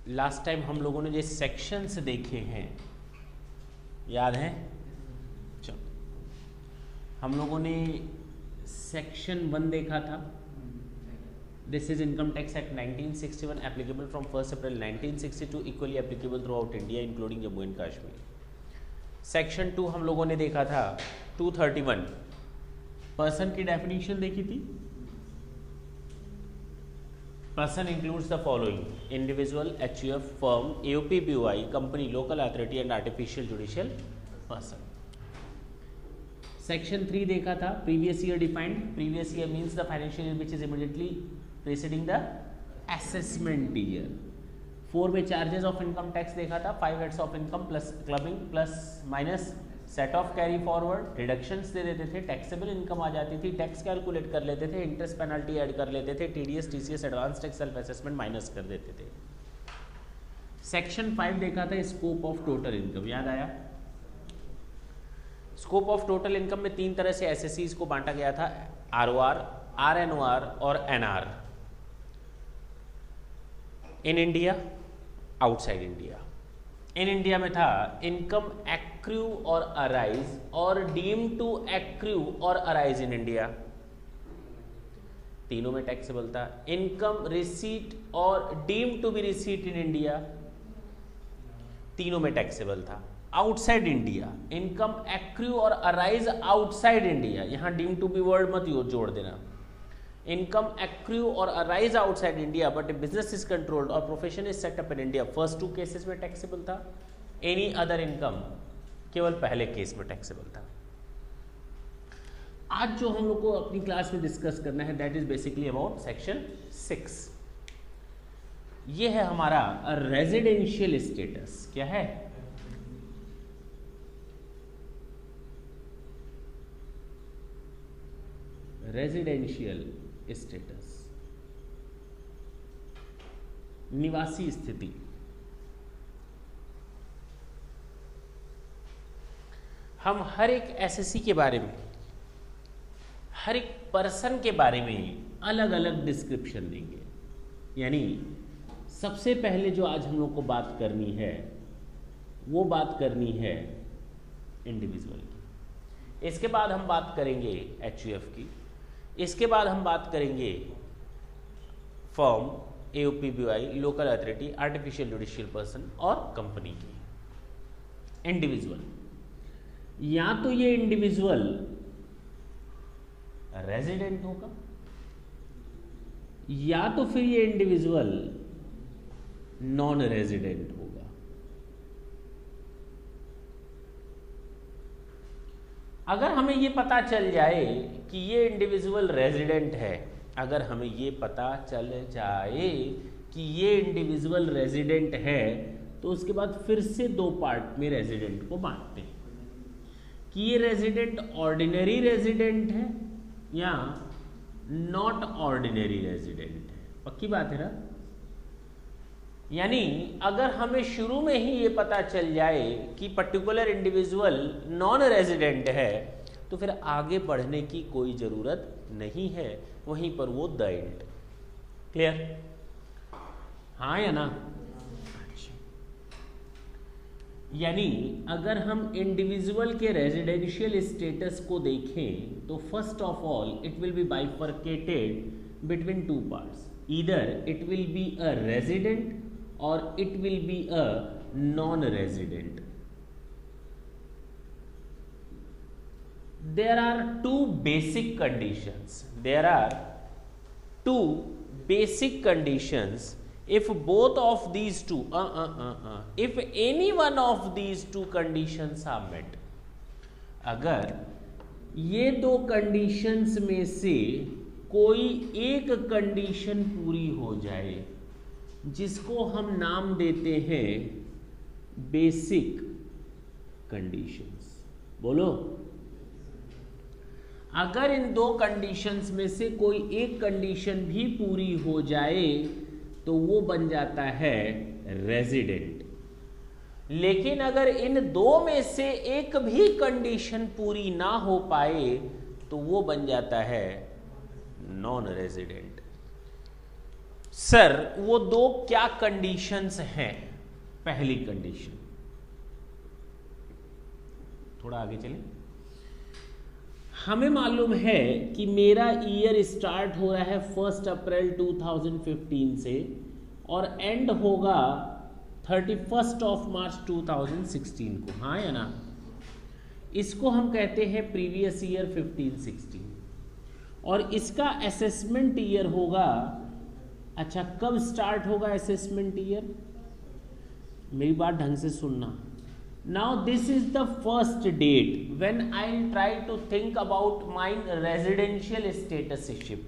Last time हम लोगों ने जो सेक्शंस देखे हैं याद है? चलो, हम लोगों ने सेक्शन 1 देखा था। This is income tax act 1961 applicable from 1 April 1962, equally applicable through out India including Jammu and Kashmir. Section 2 हम लोगों ने देखा था 231, पर्सन की डेफिनेशन देखी थी। Person includes the following: individual, HUF, firm, AOP, BOI, company, local authority and artificial judicial person. Section 3 देखा था, previous year defined. Previous year means the financial year which is immediately preceding the assessment year. 4 में charges of income tax देखा था, 5 heads of income plus clubbing plus minus set off carry forward, reductions दे देते थे, taxable income आ जाती थी, tax calculate कर लेते थे, इंटरेस्ट पेनल्टी ऐड कर लेते थे, TDS, TCS, advance tax, self assessment minus कर देते थे। सेक्शन 5 देखा था, स्कोप ऑफ टोटल इनकम, याद आया? स्कोप ऑफ टोटल इनकम में 3 तरह से एसएससीज को बांटा गया था, आरओआर, आरएनओआर और NR. In India, outside India. In India में था इनकम एक्रू और अराइज और डीम टू एक्रू और अराइज इन इंडिया, तीनों में टैक्सेबल था। इनकम रिसीट और deem to be receipt in India, तीनों में टैक्सेबल था। आउटसाइड इंडिया, इनकम एक्रू और अराइज आउटसाइड इंडिया, यहां डीम टू बी वर्ड मत जोड़ देना। इनकम एक्रू और arise outside India but business is controlled और profession is set up in India, first 2 cases में टैक्सेबल था। एनी अदर इनकम केवल पहले केस में टैक्सेबल था। आज जो हम लोग को अपनी क्लास में डिस्कस करना है that is basically about section 6। ये है हमारा रेजिडेंशियल स्टेटस। क्या है? रेजिडेंशियल स्टेटस, निवासी स्थिति। हम हर एक एसएससी के बारे में, हर एक पर्सन के बारे में अलग अलग डिस्क्रिप्शन देंगे। यानी सबसे पहले जो आज हम लोग को बात करनी है वो बात करनी है इंडिविजुअल की, इसके बाद हम बात करेंगे एचयूएफ की, इसके बाद हम बात करेंगे firm, AOP, BOI, local authority, artificial judicial person और कंपनी की। इंडिविजुअल, या तो ये इंडिविजुअल रेजिडेंट होगा या तो फिर ये इंडिविजुअल नॉन रेजिडेंट होगा। अगर हमें ये पता चल जाए कि ये इंडिविजुअल रेजिडेंट है, अगर हमें ये पता चल जाए कि ये इंडिविजुअल रेजिडेंट है, तो उसके बाद फिर से 2 पार्ट में रेजिडेंट को बांटते हैं कि ये रेजिडेंट ऑर्डिनरी रेजिडेंट है या नॉट ऑर्डिनरी रेजिडेंट है। पक्की बात है ना? यानी अगर हमें शुरू में ही ये पता चल जाए कि पर्टिकुलर इंडिविजुअल नॉन रेजिडेंट है तो फिर आगे बढ़ने की कोई ज़रूरत नहीं है, वहीं पर वो द एंड। क्लियर? हाँ या ना? अच्छा, यानी अगर हम इंडिविजुअल के रेजिडेंशियल स्टेटस को देखें तो first of all it will B bifurcated between 2 parts, either it will be a resident or it will be a non-resident. There are 2 basic conditions. There are 2 basic conditions. If both of these two, if any one of these 2 conditions are met, अगर ये 2 conditions में से कोई एक condition पूरी हो जाए जिसको हम नाम देते हैं बेसिक कंडीशंस। बोलो, अगर इन 2 कंडीशंस में से कोई एक कंडीशन भी पूरी हो जाए तो वो बन जाता है रेजिडेंट। लेकिन अगर इन 2 में से एक भी कंडीशन पूरी ना हो पाए तो वो बन जाता है नॉन रेजिडेंट। सर वो दो क्या कंडीशंस हैं? पहली कंडीशन, थोड़ा आगे चलें, हमें मालूम है कि मेरा ईयर स्टार्ट हो रहा है 1 अप्रैल 2015 से और एंड होगा 31 मार्च 2016 को, हाँ या ना? इसको हम कहते हैं प्रीवियस ईयर 15-16 और इसका असेसमेंट ईयर होगा। अच्छा, कब स्टार्ट होगा असेसमेंट ईयर? मेरी बात ढंग से सुनना। Now this is the first date when I try to think about my residential statusship.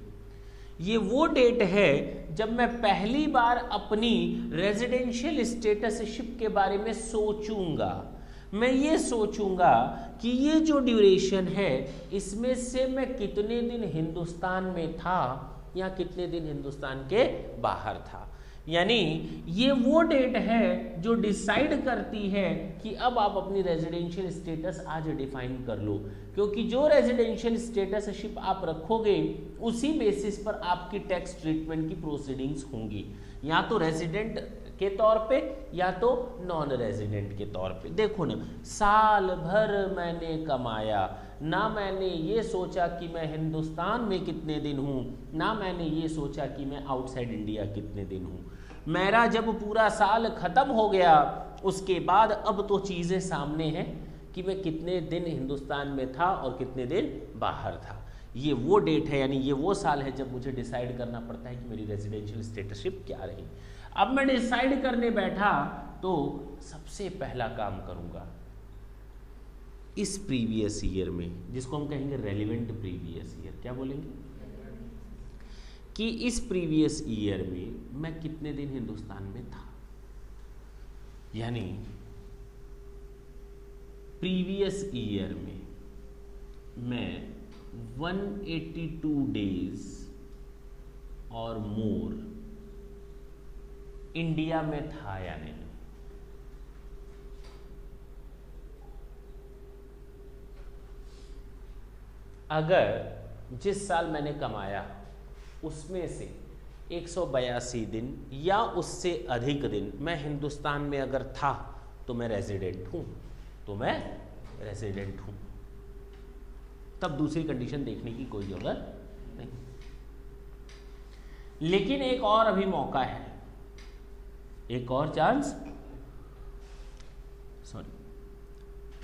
ये वो डेट है जब मैं पहली बार अपनी रेजिडेंशियल स्टेटसशिप के बारे में सोचूंगा। मैं ये सोचूंगा कि ये जो ड्यूरेशन है इसमें से मैं कितने दिन हिंदुस्तान में था या कितने दिन हिंदुस्तान के बाहर था। यानी ये वो डेट है जो डिसाइड करती है कि अब आप अपनी रेजिडेंशियल स्टेटस आज डिफाइन कर लो, क्योंकि जो रेजिडेंशियल स्टेटसशिप आप रखोगे उसी बेसिस पर आपकी टैक्स ट्रीटमेंट की प्रोसीडिंग्स होंगी, या तो रेजिडेंट के तौर पे या तो नॉन रेजिडेंट के तौर पे। देखो ना, साल भर मैंने कमाया, ना मैंने ये सोचा कि मैं हिंदुस्तान में कितने दिन हूँ, ना मैंने ये सोचा कि मैं आउटसाइड इंडिया कितने दिन हूँ। मेरा जब पूरा साल खत्म हो गया उसके बाद अब तो चीज़ें सामने हैं कि मैं कितने दिन हिंदुस्तान में था और कितने दिन बाहर था। ये वो डेट है, यानी ये वो साल है जब मुझे डिसाइड करना पड़ता है कि मेरी रेजिडेंशियल स्टेटसशिप क्या रही। अब मैं डिसाइड करने बैठा तो सबसे पहला काम करूंगा इस प्रीवियस ईयर में, जिसको हम कहेंगे रेलिवेंट प्रीवियस ईयर। क्या बोलेंगे? कि इस प्रीवियस ईयर में मैं कितने दिन हिंदुस्तान में था। यानी प्रीवियस ईयर में मैं 182 डेज और मोर इंडिया में था या नहीं। अगर जिस साल मैंने कमाया उसमें से 182 दिन या उससे अधिक दिन मैं हिंदुस्तान में अगर था तो मैं रेजिडेंट हूं, तब दूसरी कंडीशन देखने की कोई जरूरत नहीं। लेकिन एक और अभी मौका है, एक और चांस,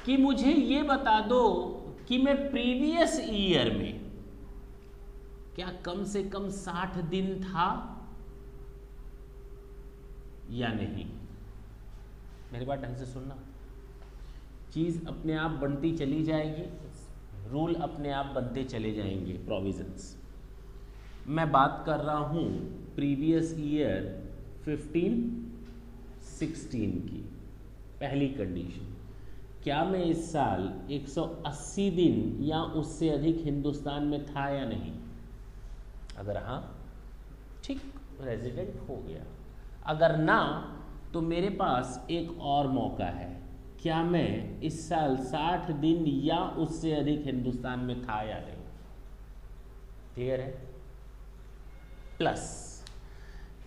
कि मुझे ये बता दो कि मैं प्रीवियस ईयर में क्या कम से कम 60 दिन था या नहीं। मेरी बात ढंग से सुनना, चीज अपने आप बनती चली जाएगी, रूल अपने आप बनते चले जाएंगे, प्रोविजंस। मैं बात कर रहा हूं प्रीवियस ईयर 15-16 की। पहली कंडीशन, क्या मैं इस साल 180 दिन या उससे अधिक हिंदुस्तान में था या नहीं। अगर हाँ, ठीक, रेजिडेंट हो गया। अगर ना, तो मेरे पास एक और मौका है, क्या मैं इस साल 60 दिन या उससे अधिक हिंदुस्तान में था या नहीं। क्लियर है? प्लस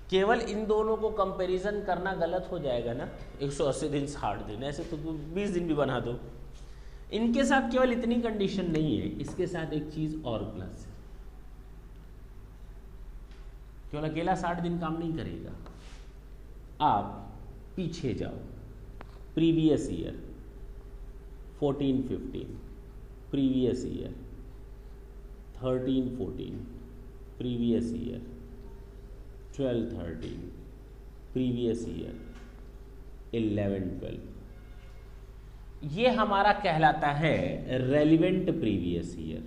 केवल इन दोनों को कंपैरिजन करना गलत हो जाएगा ना, 180 दिन 60 दिन, ऐसे तो 20 दिन भी बना दो। इनके साथ केवल इतनी कंडीशन नहीं है, इसके साथ एक चीज और प्लस है। केवल अकेला 60 दिन काम नहीं करेगा। आप पीछे जाओ, previous year 14-15, previous year 13-14, previous year 12-13, previous year 11-12। ये हमारा कहलाता है रेलिवेंट प्रीवियस ईयर।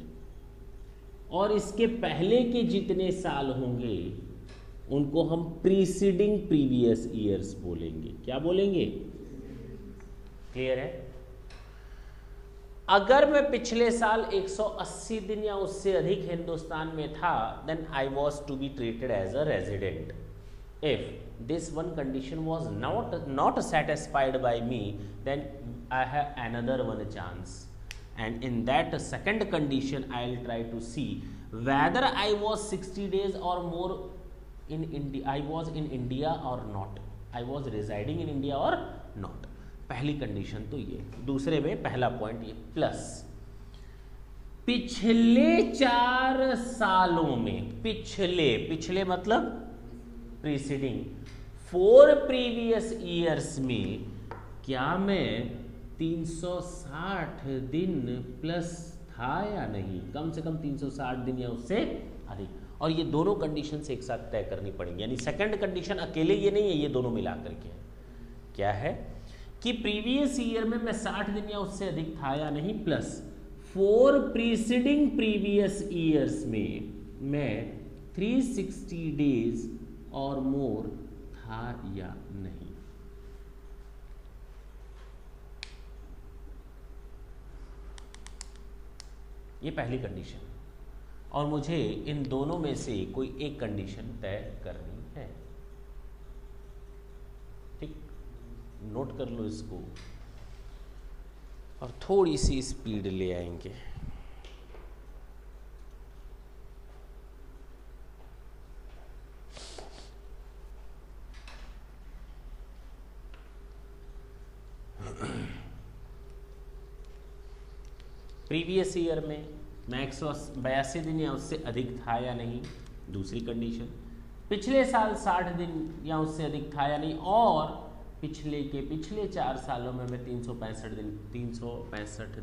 और इसके पहले के जितने साल होंगे उनको हम प्रीसीडिंग प्रीवियस ईयर्स बोलेंगे। क्या बोलेंगे? क्लियर है? अगर मैं पिछले साल 180 दिन या उससे अधिक हिंदुस्तान में था, then I was to be treated as a resident. If this one condition was not satisfied by me, then I have another one chance, and in that second condition I will try to see whether I was 60 days or more in India, I was in India और not, I was residing in India और not. पहली condition तो ये। दूसरे में पहला point ये plus पिछले 4 सालों में, पिछले मतलब प्रीसीडिंग 4 प्रीवियस ईयर्स में क्या मैं 360 दिन प्लस था या नहीं, कम से कम 360 दिन या उससे अधिक। और ये दोनों कंडीशन एक साथ तय करनी पड़ेंगी, यानी सेकंड कंडीशन अकेले ये नहीं है, ये दोनों मिलाकर के क्या है कि प्रीवियस ईयर में मैं 60 दिन या उससे अधिक था या नहीं, प्लस 4 प्रीसीडिंग प्रीवियस ईयर्स में मैं 360 डेज और मोर था या नहीं। ये पहली कंडीशन, और मुझे इन दोनों में से कोई एक कंडीशन तय करनी है। ठीक, नोट कर लो इसको और थोड़ी सी स्पीड ले आएंगे। प्रीवियस ईयर में मैं 182 दिन या उससे अधिक था या नहीं, दूसरी कंडीशन। पिछले साल 60 दिन या उससे अधिक था या नहीं, और पिछले 4 सालों में मैं 365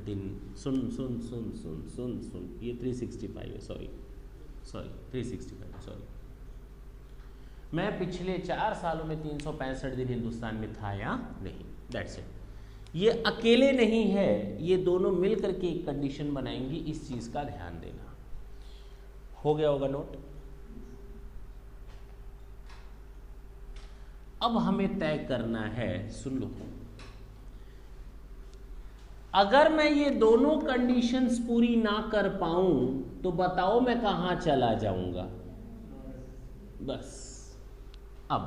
दिन सुन ये 365 है, सॉरी 365 सॉरी, मैं पिछले 4 सालों में 365 दिन हिंदुस्तान में था या नहीं। That's it. ये अकेले नहीं है, ये दोनों मिलकर के एक कंडीशन बनाएंगी, इस चीज का ध्यान देना। हो गया होगा नोट। अब हमें तय करना है, सुन लो, अगर मैं ये दोनों कंडीशंस पूरी ना कर पाऊं तो बताओ मैं कहां चला जाऊंगा। बस अब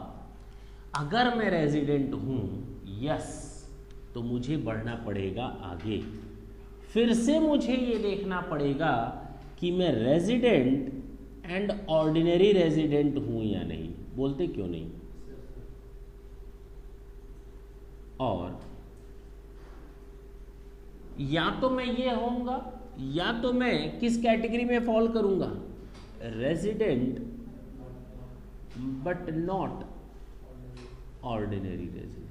अगर मैं रेजिडेंट हूं, यस, तो मुझे बढ़ना पड़ेगा आगे। फिर से मुझे ये देखना पड़ेगा कि मैं रेजिडेंट एंड ऑर्डिनरी रेजिडेंट हूं या नहीं। बोलते क्यों नहीं? और या तो मैं ये होऊंगा, या तो मैं किस कैटेगरी में फॉल करूंगा, resident but not ordinary resident.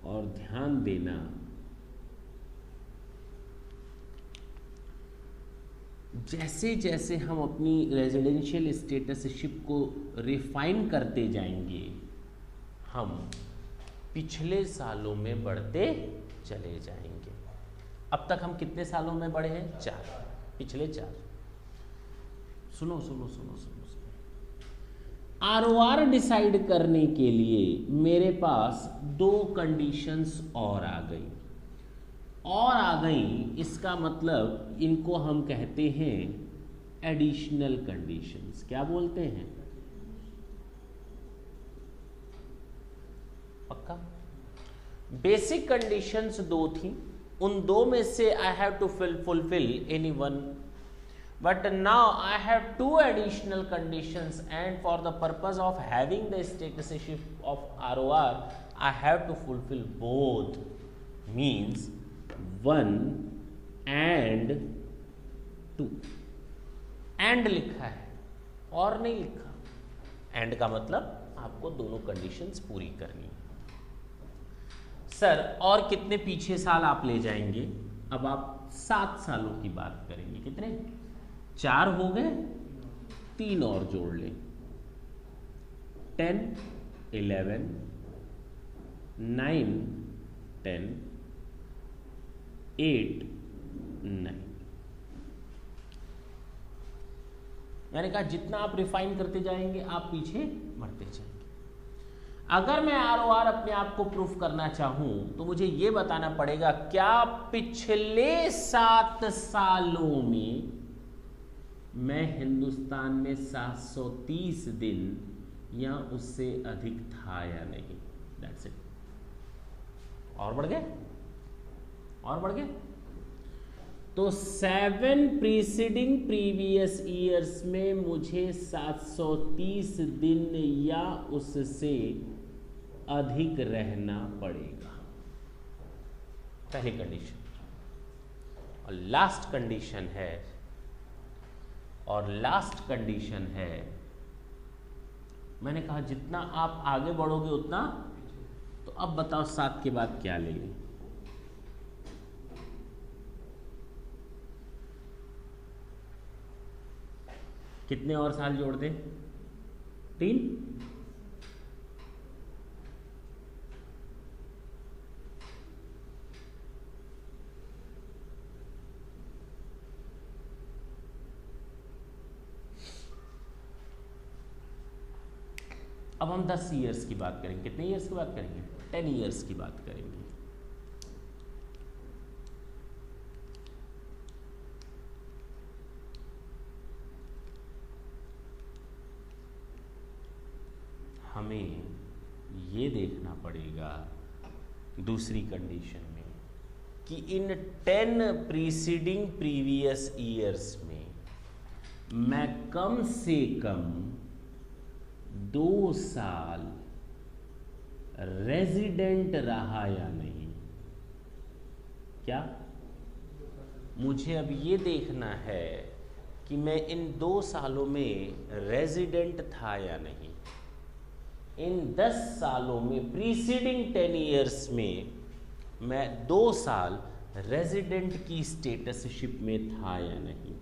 और ध्यान देना, जैसे जैसे हम अपनी रेजिडेंशियल स्टेटसशिप को रिफाइन करते जाएंगे, हम पिछले सालों में बढ़ते चले जाएंगे। अब तक हम कितने सालों में बढ़े हैं? 4, पिछले 4। सुनो सुनो सुनो सुनो, आरओआर डिसाइड करने के लिए मेरे पास 2 कंडीशंस और आ गई, इसका मतलब इनको हम कहते हैं एडिशनल कंडीशंस। क्या बोलते हैं? पक्का? बेसिक कंडीशंस 2 थी, उन 2 में से I have to fulfil any one, but now I have 2 additional conditions, and for the purpose of having the statusship of ROR I have to fulfill both, means 1 and 2। and लिखा है और नहीं लिखा, and का मतलब आपको दोनों conditions पूरी करनी है। सर और कितने पीछे साल आप ले जाएंगे? अब आप 7 सालों की बात करेंगे। कितने? 4 हो गए, 3 और जोड़ लें, 10, 11, 9, 10, 8, 9। मैंने कहा जितना आप रिफाइन करते जाएंगे आप पीछे बढ़ते जाएंगे। अगर मैं आरओआर अपने आप को प्रूफ करना चाहूं तो मुझे यह बताना पड़ेगा क्या पिछले 7 सालों में मैं हिंदुस्तान में 730 दिन या उससे अधिक था या नहीं। That's it. और बढ़ गए? तो 7 प्रीसीडिंग प्रीवियस ईयर्स में मुझे 730 दिन या उससे अधिक रहना पड़ेगा, पहली कंडीशन। और लास्ट कंडीशन है, मैंने कहा जितना आप आगे बढ़ोगे उतना, तो अब बताओ 7 के बाद क्या लेंगे? कितने और साल जोड़ दें? 3। अब हम 10 ईयर्स की बात करेंगे। कितने ईयर्स की बात करेंगे? 10 ईयर्स की बात करेंगे। हमें ये देखना पड़ेगा दूसरी कंडीशन में कि इन 10 प्रीसीडिंग प्रीवियस ईयर्स में मैं कम से कम 2 साल रेजिडेंट रहा या नहीं। क्या? मुझे अब ये देखना है कि मैं इन 2 सालों में रेजिडेंट था या नहीं। इन 10 सालों में, प्रीसीडिंग 10 ईयर्स में मैं 2 साल रेजिडेंट की स्टेटसशिप में था या नहीं।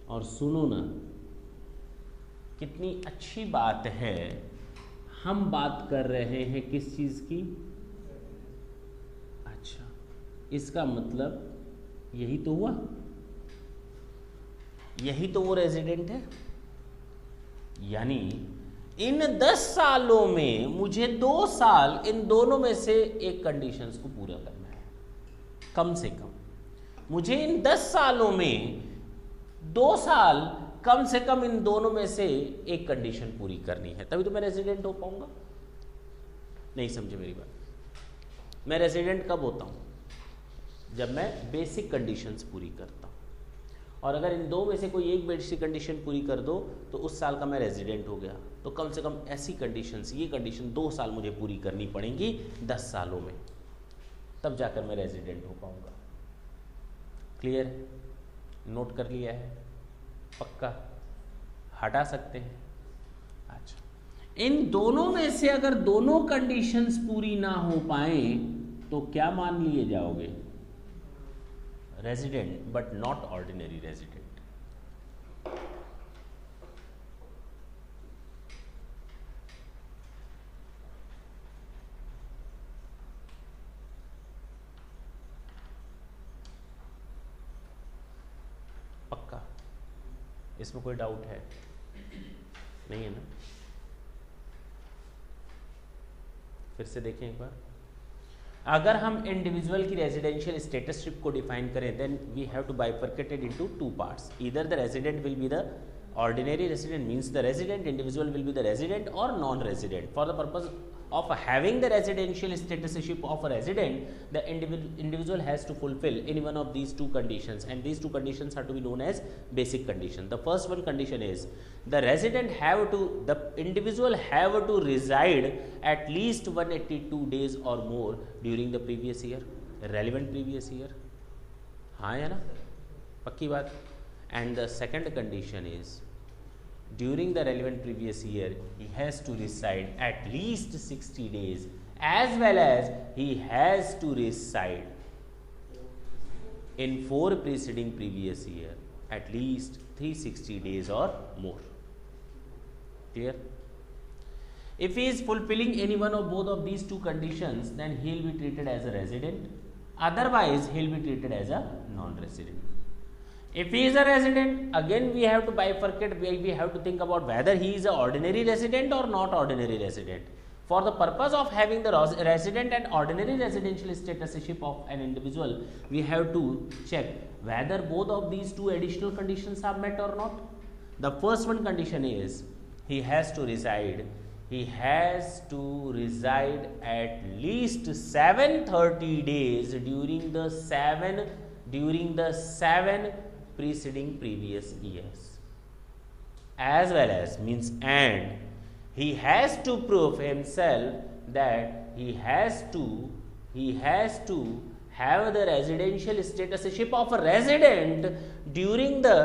और सुनो ना, कितनी अच्छी बात है, हम बात कर रहे हैं किस चीज की? अच्छा, इसका मतलब यही तो हुआ, यही तो वो रेजिडेंट है। यानी इन 10 सालों में मुझे 2 साल इन दोनों में से एक कंडीशंस को पूरा करना है, कम से कम। मुझे इन 10 सालों में 2 साल कम से कम इन दोनों में से एक कंडीशन पूरी करनी है, तभी तो मैं रेजिडेंट हो पाऊंगा। नहीं समझे मेरी बात? मैं रेजिडेंट कब होता हूं? जब मैं बेसिक कंडीशंस पूरी करता हूं। और अगर इन 2 में से कोई एक बेसिक कंडीशन पूरी कर दो तो उस साल का मैं रेजिडेंट हो गया। तो कम से कम ऐसी कंडीशंस, ये कंडीशन 2 साल मुझे पूरी करनी पड़ेंगी 10 सालों में, तब जाकर मैं रेजिडेंट हो पाऊंगा। क्लियर? नोट कर लिया है? पक्का? हटा सकते हैं? अच्छा, इन दोनों में से अगर दोनों कंडीशंस पूरी ना हो पाए तो क्या मान लिए जाओगे? Resident, but not ordinary resident. पक्का? इसमें कोई डाउट है? नहीं है ना? फिर से देखें एक बार। अगर हम इंडिविजुअल की रेजिडेंशियल स्टेटसशिप को डिफाइन करें, then we have to bifurcate it into 2 parts. Either the resident will be the ordinary resident, means the resident individual will be the resident, or non-resident. For the purpose of having the residential statusship of a resident, the individual has to fulfill any one of these 2 conditions, and these 2 conditions are to be known as basic condition. The first one condition is the individual have to reside at least 182 days or more during the previous year, relevant previous year. हाँ या ना? पक्की बात? And the second condition is during the relevant previous year he has to reside at least 60 days, as well as he has to reside in 4 preceding previous year at least 360 days or more. Clear? If he is fulfilling any one of both of these 2 conditions, then he will be treated as a resident, otherwise he will be treated as a non-resident. If he is a resident, again we have to bifurcate, we have to think about whether he is an ordinary resident or not ordinary resident. For the purpose of having the resident and ordinary residential statusship of an individual, we have to check whether both of these 2 additional conditions are met or not. The first one condition is he has to reside he has to reside at least 730 days during the seven preceding previous years, as well as means, and he has to prove himself that he has to have the residential statusship of a resident during the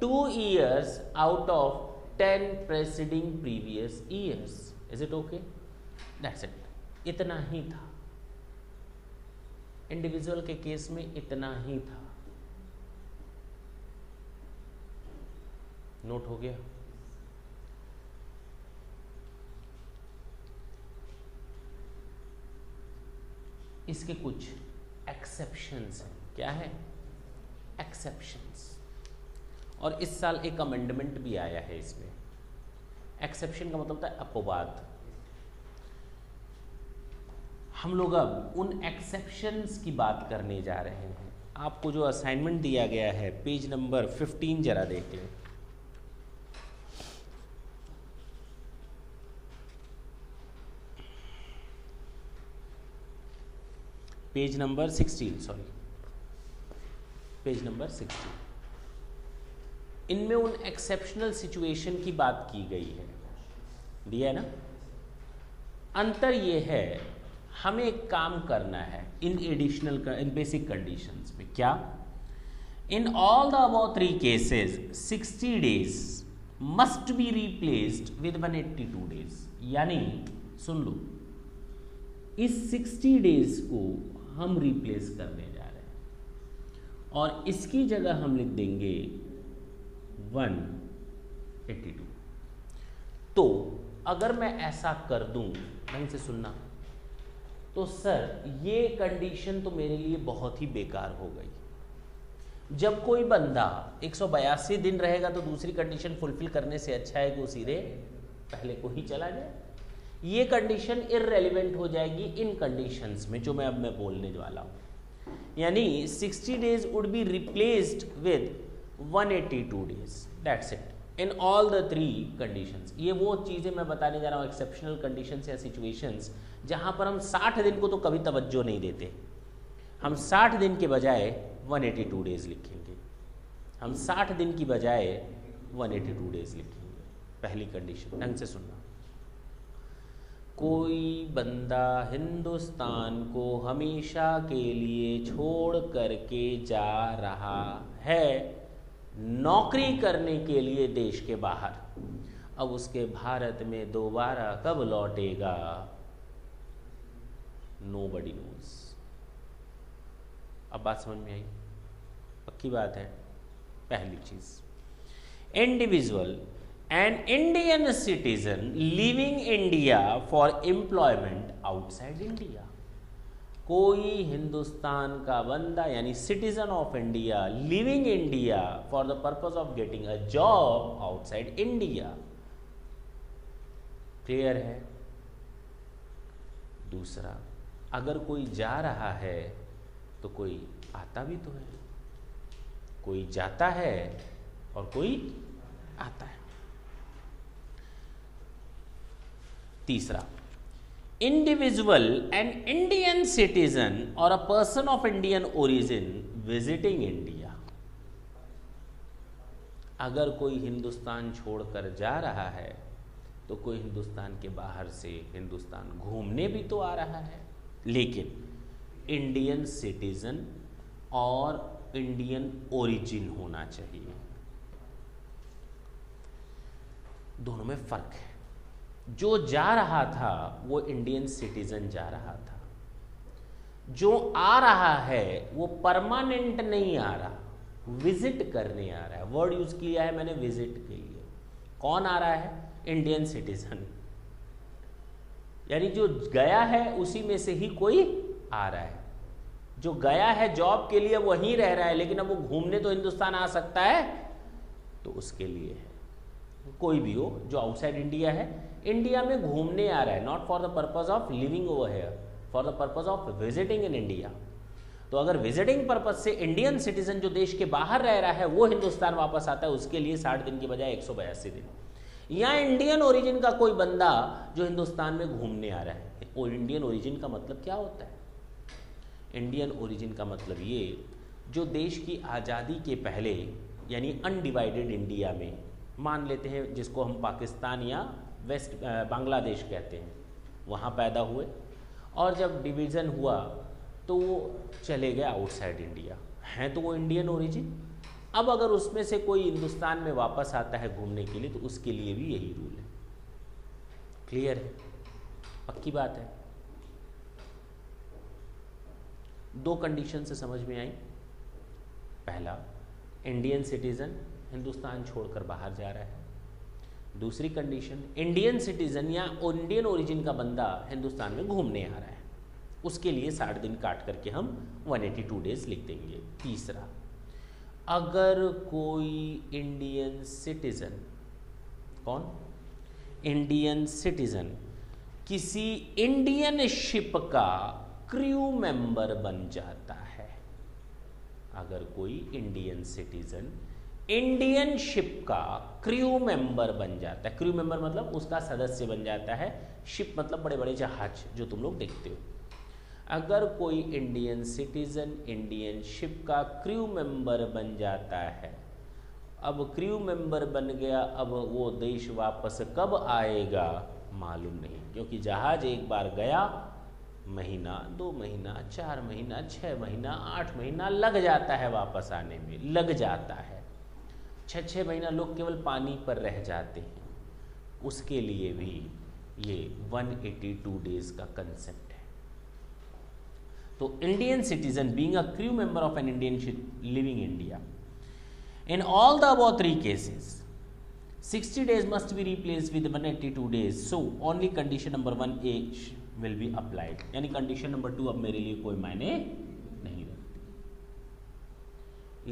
2 years out of 10 preceding previous years. Is it okay? That's it. इतना ही था individual के case में, इतना ही था. Note हो गया? इसके कुछ एक्सेप्शंस हैं. क्या है? एक्सेप्शंस. और इस साल एक अमेंडमेंट भी आया है इसमें. एक्सेप्शन का मतलब होता है अपवाद. हम लोग अब उन एक्सेप्शंस की बात करने जा रहे हैं. आपको जो असाइनमेंट दिया गया है पेज नंबर 15 जरा देखें. Page number 16, sorry, page number 16. इनमें उन एक्सेप्शनल सिचुएशन की बात की गई है. दिया है ना? अंतर ये है, हमें एक काम करना है इन बेसिक कंडीशंस में. क्या? In all the above 3 cases 60 days must be replaced with 182 days. यानी सुन लो, इस 60 डेज को हम रिप्लेस करने जा रहे हैं और इसकी जगह हम लिख देंगे 182. तो अगर मैं ऐसा कर दूं, ढंग से सुनना, तो सर ये कंडीशन तो मेरे लिए बहुत ही बेकार हो गई. जब कोई बंदा 182 दिन रहेगा तो दूसरी कंडीशन फुलफिल करने से अच्छा है कि वो सीधे पहले को ही चला जाए. ये कंडीशन इररेलेवेंट हो जाएगी इन कंडीशंस में जो मैं बोलने वाला हूँ. यानी 60 days would be replaced with 182 days. That's it in all the 3 conditions. ये वो चीज़ें मैं बताने जा रहा हूँ, एक्सेप्शनल कंडीशंस या सिचुएशंस, जहाँ पर हम 60 दिन को तो कभी तवज्जो नहीं देते. हम 60 दिन के बजाय 182 डेज लिखेंगे. हम 60 दिन की बजाय 182 डेज लिखेंगे. पहली कंडीशन, ढंग से सुनना. कोई बंदा हिंदुस्तान को हमेशा के लिए छोड़ करके जा रहा है नौकरी करने के लिए देश के बाहर. अब उसके भारत में दोबारा कब लौटेगा, नोबडी नोज. अब बात समझ में आई? पक्की बात है. पहली चीज, individual an Indian citizen living India for employment outside India. कोई हिंदुस्तान का बंदा यानी citizen of India living India for the purpose of getting a job outside India. Clear है? दूसरा, अगर कोई जा रहा है तो कोई आता भी तो है. कोई जाता है और कोई आता है. तीसरा, individual, an Indian citizen or a person of Indian origin visiting India. अगर कोई हिंदुस्तान छोड़कर जा रहा है तो कोई हिंदुस्तान के बाहर से हिंदुस्तान घूमने भी तो आ रहा है, लेकिन इंडियन सिटीजन और इंडियन ओरिजिन होना चाहिए. दोनों में फर्क है. जो जा रहा था वो इंडियन सिटीजन जा रहा था. जो आ रहा है वो परमानेंट नहीं आ रहा, विजिट करने आ रहा है. वर्ड यूज किया है मैंने विजिट के लिए. कौन आ रहा है? Indian citizen. यानी जो गया है उसी में से ही कोई आ रहा है. जो गया है जॉब के लिए वहीं रह रहा है, लेकिन अब वो घूमने तो हिंदुस्तान आ सकता है, तो उसके लिए है. कोई भी हो जो आउटसाइड इंडिया है, इंडिया में घूमने आ रहा है, not for the purpose of living over here, for the purpose of visiting in India. तो अगर विजिटिंग पर्पज से इंडियन सिटीजन जो देश के बाहर रह रहा है वो हिंदुस्तान वापस आता है, उसके लिए 60 दिन की बजाय 182 दिन. या इंडियन ओरिजिन का कोई बंदा जो हिंदुस्तान में घूमने आ रहा है। और इंडियन ओरिजिन का मतलब क्या होता है? इंडियन ओरिजिन का मतलब ये, जो देश की आज़ादी के पहले यानी अनडिवाइडेड इंडिया में, मान लेते हैं जिसको हम पाकिस्तान या वेस्ट बांग्लादेश कहते हैं, वहाँ पैदा हुए और जब डिवीज़न हुआ तो वो चले गए आउटसाइड इंडिया, हैं तो वो इंडियन ओरिजिन। अब अगर उसमें से कोई हिंदुस्तान में वापस आता है घूमने के लिए तो उसके लिए भी यही रूल है। क्लियर है? पक्की बात है। दो कंडीशन से समझ में आई। पहला, इंडियन सिटीजन हिंदुस्तान छोड़कर बाहर जा रहा है। दूसरी कंडीशन, इंडियन सिटीजन या इंडियन ओरिजिन का बंदा हिंदुस्तान में घूमने आ रहा है, उसके लिए 60 दिन काट करके हम 182 डेज लिख देंगे। तीसरा, अगर कोई इंडियन सिटीजन, कौन? इंडियन सिटीजन किसी इंडियन शिप का क्रू मेंबर बन जाता है, अगर कोई इंडियन सिटीजन इंडियन शिप का क्रू मेंबर बन जाता है, क्रू मेंबर मतलब उसका सदस्य बन जाता है, शिप मतलब बड़े बड़े जहाज जो तुम लोग देखते हो। अगर कोई इंडियन सिटीजन इंडियन शिप का क्रू मेंबर बन जाता है, अब क्रू मेंबर बन गया, अब वो देश वापस कब आएगा मालूम नहीं, क्योंकि जहाज एक बार गया, महीना, 2 महीना, 4 महीना, 6 महीना, 8 महीना लग जाता है वापस आने में, लग जाता है। 6 महीना लोग केवल पानी पर रह जाते हैं, उसके लिए भी ये 182 डेज का कंसेप्ट है। तो Indian citizen being a crew member of an Indian ship living India, in all the above 3 cases 60 days must be replaced with 182 days, so only condition number 1A will be applied, यानी condition number 2 अब मेरे लिए कोई मायने नहीं रखती।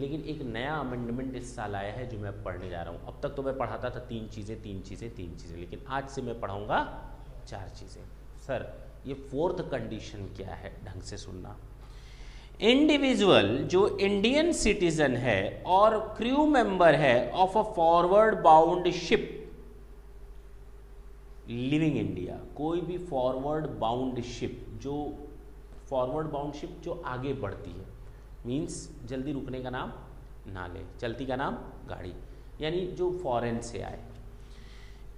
लेकिन एक नया अमेंडमेंट इस साल आया है जो मैं पढ़ने जा रहा हूँ। अब तक तो मैं पढ़ाता था 3 चीज़ें, लेकिन आज से मैं पढ़ाऊँगा 4 चीज़ें। सर ये 4th कंडीशन क्या है, ढंग से सुनना। इंडिविजुअल जो इंडियन सिटीजन है और क्रू मेंबर है of a forward bound ship living India, कोई भी फॉरवर्ड बाउंड शिप, जो फॉरवर्ड बाउंड शिप जो आगे बढ़ती है, मींस जल्दी रुकने का नाम ना ले, चलती का नाम गाड़ी, यानी जो फॉरेन से आए।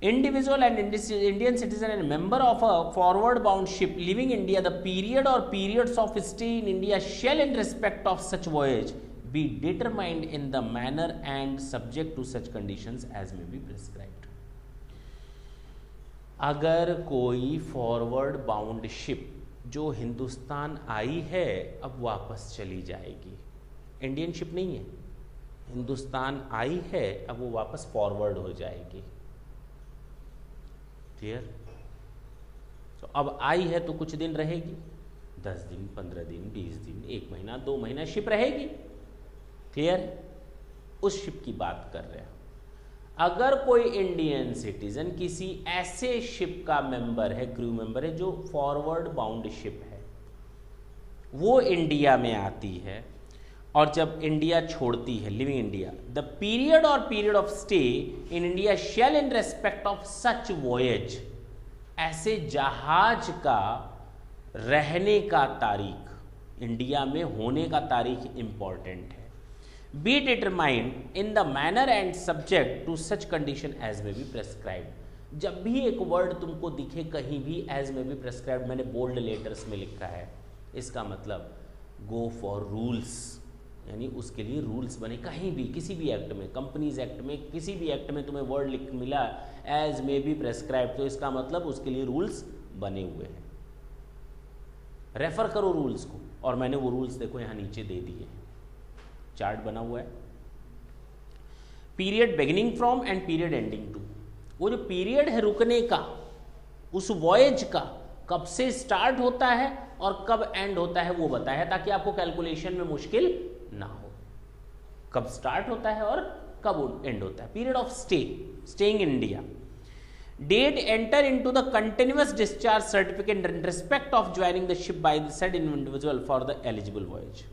Individual and Indian citizen and member of a forward bound ship leaving India, the period or periods of stay in India shall in respect of such voyage be determined in the manner and subject to such conditions as may be prescribed. अगर कोई forward bound ship जो हिंदुस्तान आई है अब वापस चली जाएगी, Indian ship नहीं है, हिंदुस्तान आई है अब वो वापस फॉरवर्ड हो जाएगी। क्लियर? तो अब आई है तो कुछ दिन रहेगी, 10 दिन, 15 दिन, 20 दिन, 1 महीना, 2 महीना शिप रहेगी। क्लियर? उस शिप की बात कर रहे हैं। अगर कोई इंडियन सिटीजन किसी ऐसे शिप का मेंबर है, क्रू मेंबर है, जो फॉरवर्ड बाउंड शिप है, वो इंडिया में आती है और जब इंडिया छोड़ती है, लिविंग इंडिया, द पीरियड और period of stay in India shall in respect of such voyage, ऐसे जहाज का रहने का तारीख, इंडिया में होने का तारीख इंपॉर्टेंट है, be determined in the manner and subject to such condition as may be prescribed. जब भी एक वर्ड तुमको दिखे कहीं भी एज में बी प्रेस्क्राइब्ड, मैंने बोल्ड लेटर्स में लिखा है, इसका मतलब गो फॉर रूल्स, यानी उसके लिए रूल्स बने। कहीं भी किसी भी एक्ट में, कंपनीज एक्ट में, किसी भी एक्ट में तुम्हें वर्ड लिख मिला एज मे बी प्रेस्क्राइब, तो इसका मतलब उसके लिए रूल्स बने हुए हैं। रेफर करो रूल्स को, और मैंने वो रूल्स देखो यहाँ नीचे दे दिए, चार्ट बना हुआ है। Period beginning from end period ending to, वो जो पीरियड है रुकने का, उस वॉयज का कब से स्टार्ट होता है और कब एंड होता है वो बताया है, ताकि आपको कैलकुलेशन में मुश्किल ना हो, कब स्टार्ट होता है और कब एंड होता है। Period of stay, staying in India, date enter into the continuous discharge certificate in respect of joining the ship by the said individual for the eligible voyage.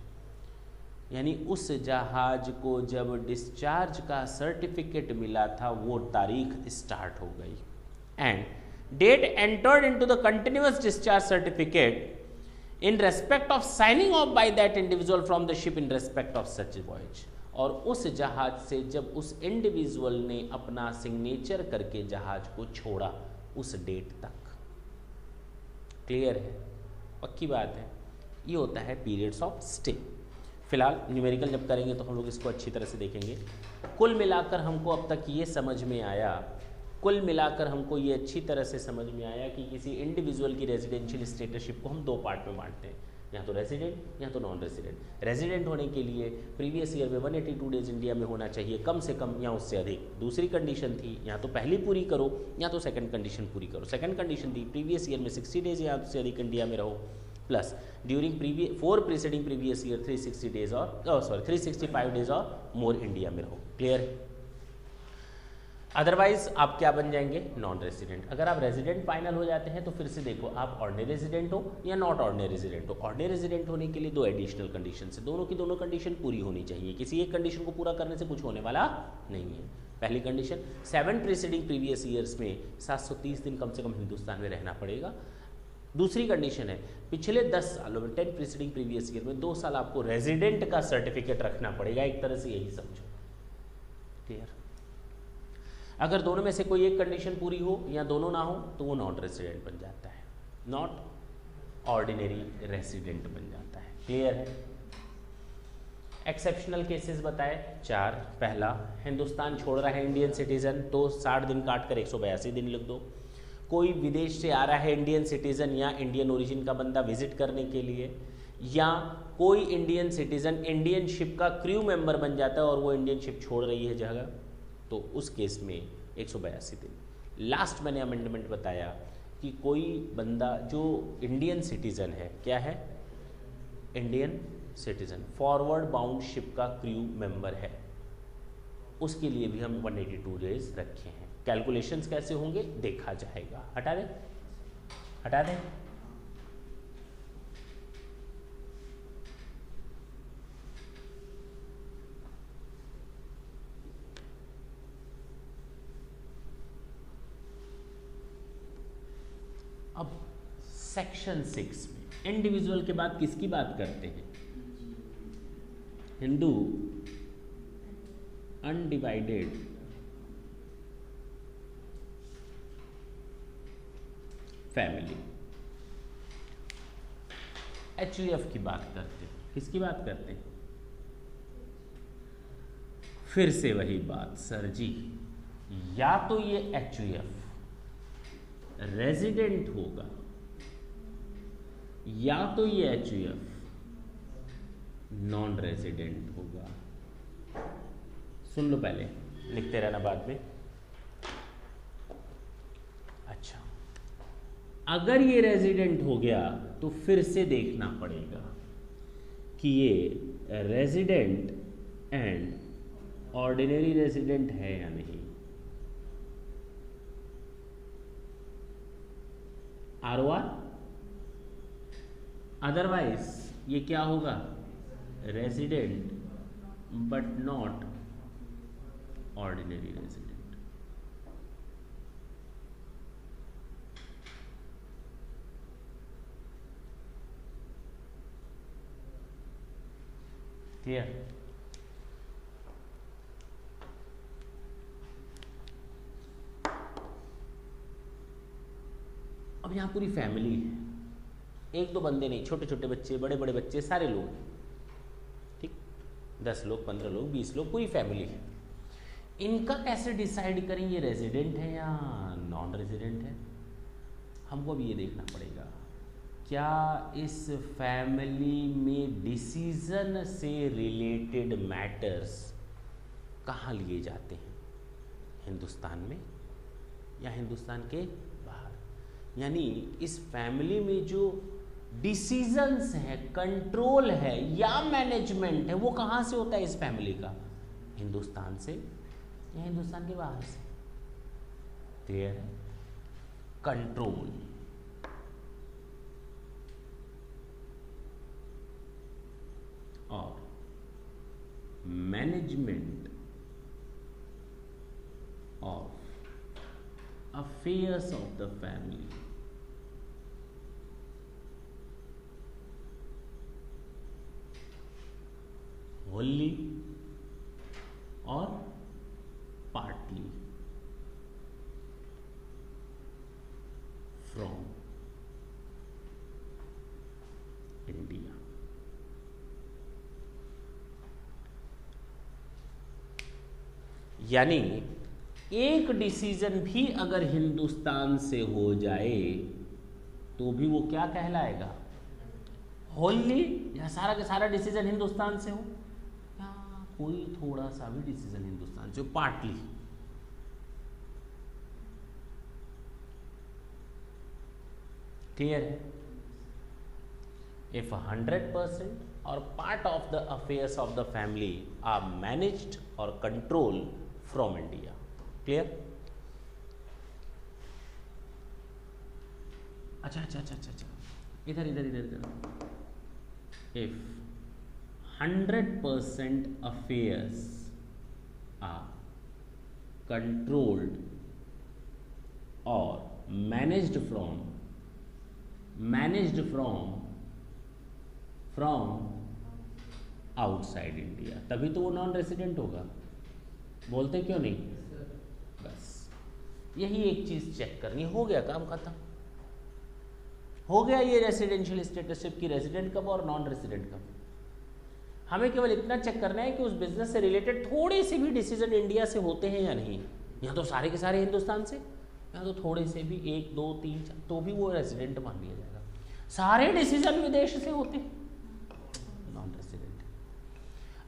यानी उस जहाज को जब डिस्चार्ज का सर्टिफिकेट मिला था वो तारीख स्टार्ट हो गई। End date entered into the continuous discharge certificate in respect of signing off by that individual from the ship in respect of such voyage. और उस जहाज से जब उस इंडिविजुअल ने अपना सिग्नेचर करके जहाज को छोड़ा उस डेट तक। क्लियर है, पक्की बात है। ये होता है पीरियड्स ऑफ स्टे। फिलहाल न्यूमेरिकल जब करेंगे तो हम लोग इसको अच्छी तरह से देखेंगे। कुल मिलाकर हमको अब तक ये समझ में आया, कुल मिलाकर हमको ये अच्छी तरह से समझ में आया कि किसी इंडिविजुअल की रेजिडेंशियल स्टेटसशिप को हम दो पार्ट में बांटते हैं, या तो रेजिडेंट या तो नॉन रेजिडेंट। रेजिडेंट होने के लिए प्रीवियस ईयर में 182 डेज इंडिया में होना चाहिए कम से कम या उससे अधिक। दूसरी कंडीशन थी या तो पहली पूरी करो या तो सेकंड कंडीशन पूरी करो। सेकंड कंडीशन थी प्रीवियस ईयर में 60 डेज या उससे अधिक इंडिया में रहो, plus during preceding previous year 360 days और 365 डेज और मोर इंडिया में रहो। क्लियर? अदरवाइज आप क्या बन जाएंगे? Non resident. अगर आप रेजिडेंट फाइनल हो जाते हैं तो फिर से देखो आप ऑर्डिनरी रेजिडेंट हो या नॉट ऑर्डिनरी रेजिडेंट हो। ऑर्डिनरी रेजिडेंट होने के लिए दो एडिशनल कंडीशन है, दोनों की दोनों कंडीशन पूरी होनी चाहिए। किसी एक कंडीशन को पूरा करने से कुछ होने वाला नहीं है। पहली कंडीशन 7 प्रीसीडिंग प्रीवियस ईयर्स में 730 दिन कम से कम हिंदुस्तान में रहना पड़ेगा। दूसरी कंडीशन है पिछले 10 सालों में 10 प्रीसीडिंग प्रीवियस ईयर में 2 साल आपको रेजिडेंट का सर्टिफिकेट रखना पड़ेगा। एक तरह से यही समझो। क्लियर? अगर दोनों में से कोई एक कंडीशन पूरी हो या दोनों ना हो तो वो नॉन रेजिडेंट बन जाता है, नॉट ऑर्डिनरी रेजिडेंट बन जाता है। क्लियर है? एक्सेप्शनल केसेस बताए 4। पहला, हिंदुस्तान छोड़ रहा है इंडियन सिटीजन तो 60 दिन काट कर 182 दिन लिख दो। कोई विदेश से आ रहा है इंडियन सिटीजन या इंडियन ओरिजिन का बंदा विजिट करने के लिए, या कोई इंडियन सिटीजन इंडियन शिप का क्रू मेंबर बन जाता है और वो इंडियन शिप छोड़ रही है जगह, तो उस केस में 182 दिन। लास्ट मैंने अमेंडमेंट बताया कि कोई बंदा जो इंडियन सिटीजन है, क्या है? Indian citizen, forward bound ship का क्रू मेंबर है, उसके लिए भी हम 182 डेज रखे हैं। कैलकुलेशंस कैसे होंगे देखा जाएगा। हटा दें, हटा दें। अब सेक्शन 6 में इंडिविजुअल के बाद किसकी बात करते हैं? हिंदू अनडिवाइडेड फैमिली, HUF की बात करते हैं। किसकी बात करते हैं? फिर से वही बात सर जी, या तो ये HUF रेजिडेंट होगा या तो ये HUF नॉन रेजिडेंट होगा। सुन लो पहले, लिखते रहना बाद में। अच्छा, अगर ये रेजिडेंट हो गया तो फिर से देखना पड़ेगा कि ये रेजिडेंट एंड ऑर्डिनरी रेजिडेंट है या नहीं। ROR, अदरवाइज ये क्या होगा? Resident but not ordinary resident. Clear? अब यहाँ पूरी फैमिली है, एक दो बंदे नहीं, छोटे छोटे बच्चे, बड़े बड़े बच्चे, सारे लोग, ठीक, 10 लोग, 15 लोग, 20 लोग, पूरी फैमिली है। इनका कैसे डिसाइड करें ये रेजिडेंट है या नॉन रेजिडेंट है? हमको भी ये देखना पड़ेगा, क्या इस फैमिली में डिसीजन से रिलेटेड मैटर्स कहाँ लिए जाते हैं? हिंदुस्तान में या हिंदुस्तान के बाहर? यानी इस फैमिली में जो डिसीजंस है, कंट्रोल है या मैनेजमेंट है, वो कहाँ से होता है इस फैमिली का? हिंदुस्तान से या हिंदुस्तान के बाहर से? क्लियर है? कंट्रोल, और management of affairs of the family, wholly or partly from India. यानी एक डिसीजन भी अगर हिंदुस्तान से हो जाए तो भी वो क्या कहलाएगा, होली, या सारा का सारा डिसीजन हिंदुस्तान से हो, या कोई थोड़ा सा भी डिसीजन हिंदुस्तान से, पार्टली। क्लियर है? इफ 100% और part of the affairs of the family are managed और कंट्रोल फ्रॉम इंडिया। क्लियर? अच्छा अच्छा अच्छा अच्छा अच्छा, इधर इधर इधर इधर। If 100% affairs are controlled or managed from outside India, तभी तो वो नॉन रेसिडेंट होगा। बोलते क्यों नहीं? बस यही एक चीज चेक करनी, हो गया काम खत्म, हो गया ये रेसिडेंशियल स्टेटसशिप की रेसिडेंट कब और नॉन रेसिडेंट कब। हमें केवल इतना चेक करना है कि उस बिजनेस से रिलेटेड थोड़े से भी डिसीजन इंडिया से होते हैं या नहीं। यहाँ तो सारे के सारे हिंदुस्तान से, यहाँ तो थोड़े से भी 1 2 3 4 तो भी वो रेसिडेंट मान लिया जाएगा। सारे डिसीजन विदेश से होते हैं, नॉन रेसिडेंट।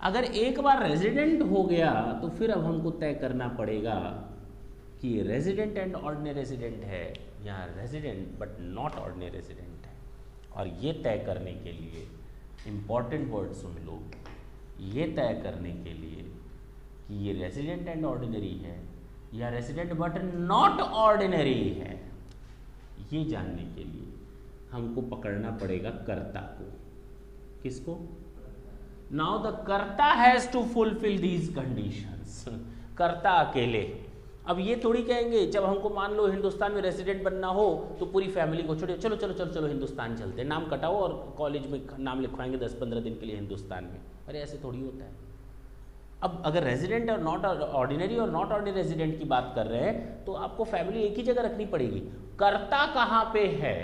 अगर एक बार रेजिडेंट हो गया तो फिर अब हमको तय करना पड़ेगा कि रेजिडेंट एंड ऑर्डिनरी रेजिडेंट है या resident but not ordinary resident है। और ये तय करने के लिए इम्पॉर्टेंट वर्ड सुन लो, ये तय करने के लिए कि ये रेजिडेंट एंड ऑर्डिनरी है या रेजिडेंट बट नॉट ऑर्डिनरी है, ये जानने के लिए हमको पकड़ना पड़ेगा कर्ता को। किसको? नाउ द कर्ता has to fulfil these conditions. कर्ता अकेले। अब ये थोड़ी कहेंगे जब हमको मान लो हिंदुस्तान में रेसिडेंट बनना हो तो पूरी फैमिली को छोड़े, चलो चलो चलो चलो हिंदुस्तान चलते हैं, नाम कटाओ और कॉलेज में नाम लिखवाएंगे 10-15 दिन के लिए हिंदुस्तान में। अरे ऐसे थोड़ी होता है। अब अगर रेजिडेंट और नॉट ऑर्डिनरी और नॉट ऑर्डिनरी रेजिडेंट की बात कर रहे हैं तो आपको फैमिली एक ही जगह रखनी पड़ेगी। कर्ता कहाँ पे है,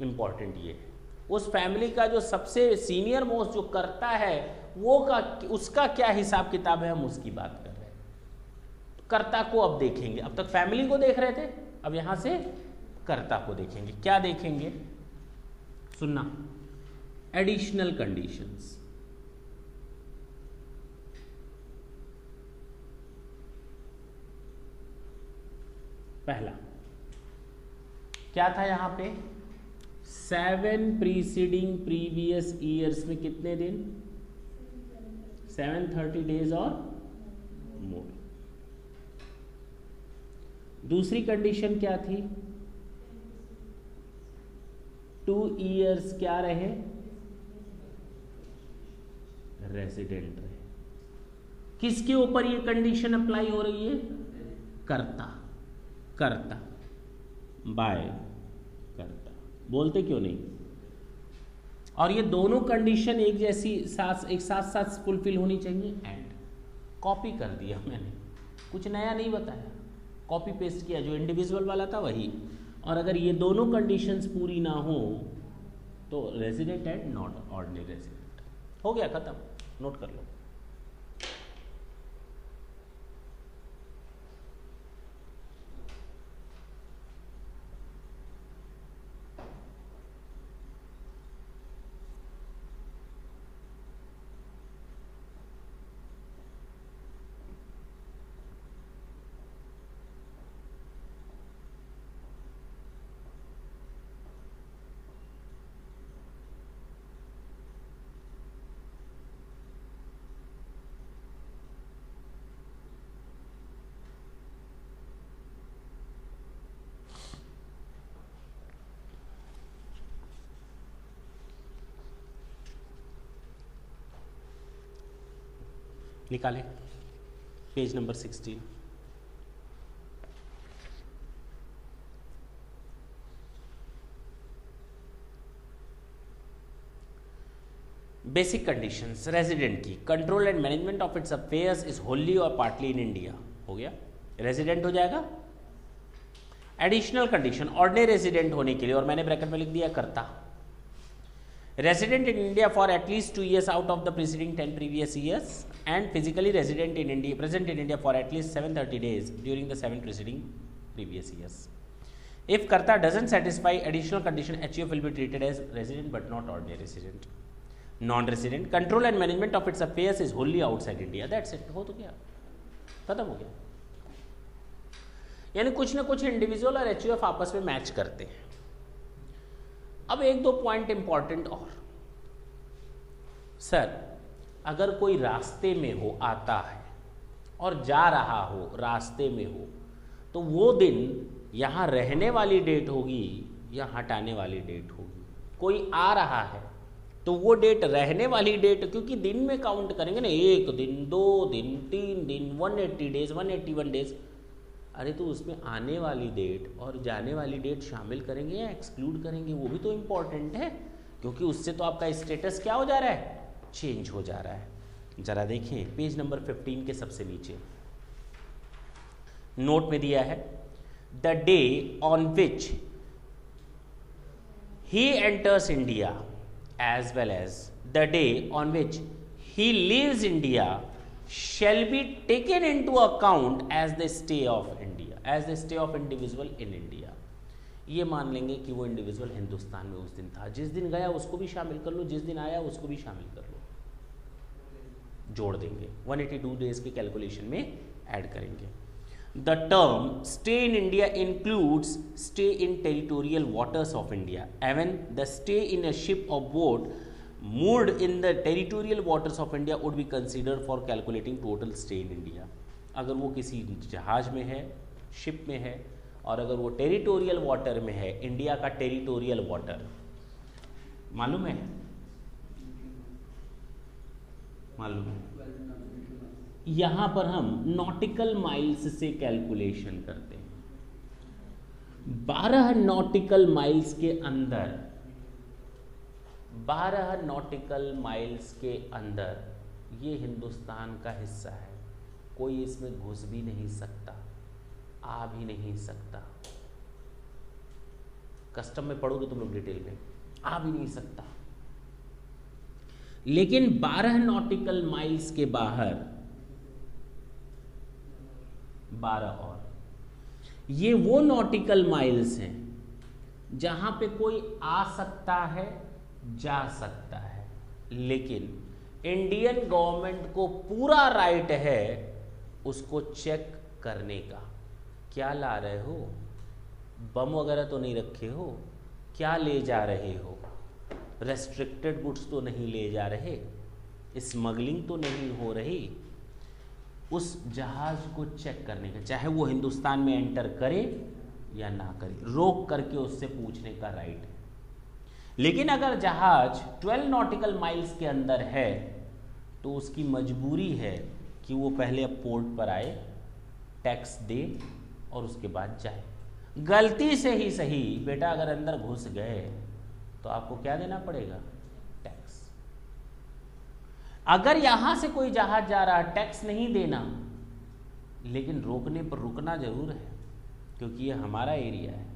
इंपॉर्टेंट ये है। उस फैमिली का जो सबसे सीनियर मोस्ट जो कर्ता है वो उसका क्या हिसाब किताब है, हम उसकी बात कर रहे हैं। कर्ता को अब देखेंगे, अब तक फैमिली को देख रहे थे, अब यहां से कर्ता को देखेंगे। क्या देखेंगे? सुनना, एडिशनल कंडीशंस। पहला क्या था यहां पे? 7 प्रीसीडिंग प्रीवियस ईयर्स में कितने दिन? 730 डेज और मोर। दूसरी कंडीशन क्या थी? 2 ईयर्स क्या रहे? रेसिडेंट रहे। किसके ऊपर ये कंडीशन अप्लाई हो रही है? कर्ता। कर्ता बाय कर्ता। बोलते क्यों नहीं? और ये दोनों कंडीशन एक जैसी एक साथ फुलफिल होनी चाहिए। एंड कॉपी कर दिया मैंने, कुछ नया नहीं बताया, कॉपी पेस्ट किया, जो इंडिविजुअल वाला था वही। और अगर ये दोनों कंडीशंस पूरी ना हो तो resident and not ordinary resident. हो गया, खत्म। नोट कर लो। निकालें page number 16। Basic conditions resident की, control and management of its affairs is wholly और पार्टली इन इंडिया, हो गया, रेजिडेंट हो जाएगा। एडिशनल कंडीशन ऑर्डिनरी रेजिडेंट होने के लिए, और मैंने ब्रैकेट में लिख दिया करता, resident in India for at least 2 years out of the preceding 10 previous years and physically resident in India present in India for at least 730 days during the 7 preceding previous years. If karta doesn't satisfy additional condition, HUF will be treated as resident but not ordinary resident. Non-resident, control and management of its affairs is wholly outside India. That's it. हो तो गया, खत्म हो गया। यानी कुछ ना कुछ इंडिविजुअल और HUF आपस में मैच करते हैं। अब एक दो पॉइंट इंपॉर्टेंट और, सर अगर कोई रास्ते में हो, आता है और जा रहा हो, रास्ते में हो, तो वो दिन यहाँ रहने वाली डेट होगी या हटाने वाली डेट होगी? कोई आ रहा है तो वो डेट रहने वाली डेट, क्योंकि दिन में काउंट करेंगे ना, 1 दिन 2 दिन 3 दिन 180 days 181 days, अरे तो उसमें आने वाली डेट और जाने वाली डेट शामिल करेंगे या एक्सक्लूड करेंगे? वो भी तो इम्पॉर्टेंट है, क्योंकि उससे तो आपका स्टेटस क्या हो जा रहा है, चेंज हो जा रहा है। जरा देखें पेज नंबर 15 के सबसे नीचे नोट में दिया है, the day on which he enters India as well as the day on which he leaves India shall be taken into account as the stay of India, as the stay of individual in India. ये मान लेंगे कि वो individual Hindustan में उस दिन था, जिस दिन गया उसको भी शामिल कर लो, जिस दिन आया उसको भी शामिल कर लो, जोड़ देंगे, 182 डेज के कैलकुलेशन में ऐड करेंगे। The term stay in India includes stay in territorial waters of India. Even the stay in a ship or boat moored in the territorial waters of India would be considered for calculating total stay in India. अगर वो किसी जहाज में है, ship में है, और अगर वो टेरिटोरियल वाटर में है, इंडिया का टेरिटोरियल वाटर मालूम है, मालूम है, यहां पर हम नॉटिकल माइल्स से कैलकुलेशन करते हैं। 12 नॉटिकल माइल्स के अंदर, 12 नॉटिकल माइल्स के अंदर ये हिंदुस्तान का हिस्सा है, कोई इसमें घुस भी नहीं सकता, आ भी नहीं सकता। कस्टम में पढ़ोगे तुम लोग डिटेल में, आ भी नहीं सकता। लेकिन 12 नॉटिकल माइल्स के बाहर 12 और, ये वो नॉटिकल माइल्स हैं जहां पे कोई आ सकता है, जा सकता है, लेकिन इंडियन गवर्नमेंट को पूरा राइट है उसको चेक करने का। क्या ला रहे हो, बम वगैरह तो नहीं रखे हो, क्या ले जा रहे हो, रेस्ट्रिक्टेड गुड्स तो नहीं ले जा रहे, स्मगलिंग तो नहीं हो रही, उस जहाज को चेक करने का, चाहे वो हिंदुस्तान में एंटर करे या ना करे, रोक करके उससे पूछने का राइट है। लेकिन अगर जहाज 12 नॉटिकल माइल्स के अंदर है तो उसकी मजबूरी है कि वो पहले अब पोर्ट पर आए, टैक्स दे और उसके बाद जाए। गलती से ही सही बेटा, अगर अंदर घुस गए तो आपको क्या देना पड़ेगा, टैक्स। अगर यहां से कोई जहाज जा रहा है, टैक्स नहीं देना, लेकिन रोकने पर रुकना जरूर है, क्योंकि ये हमारा एरिया है।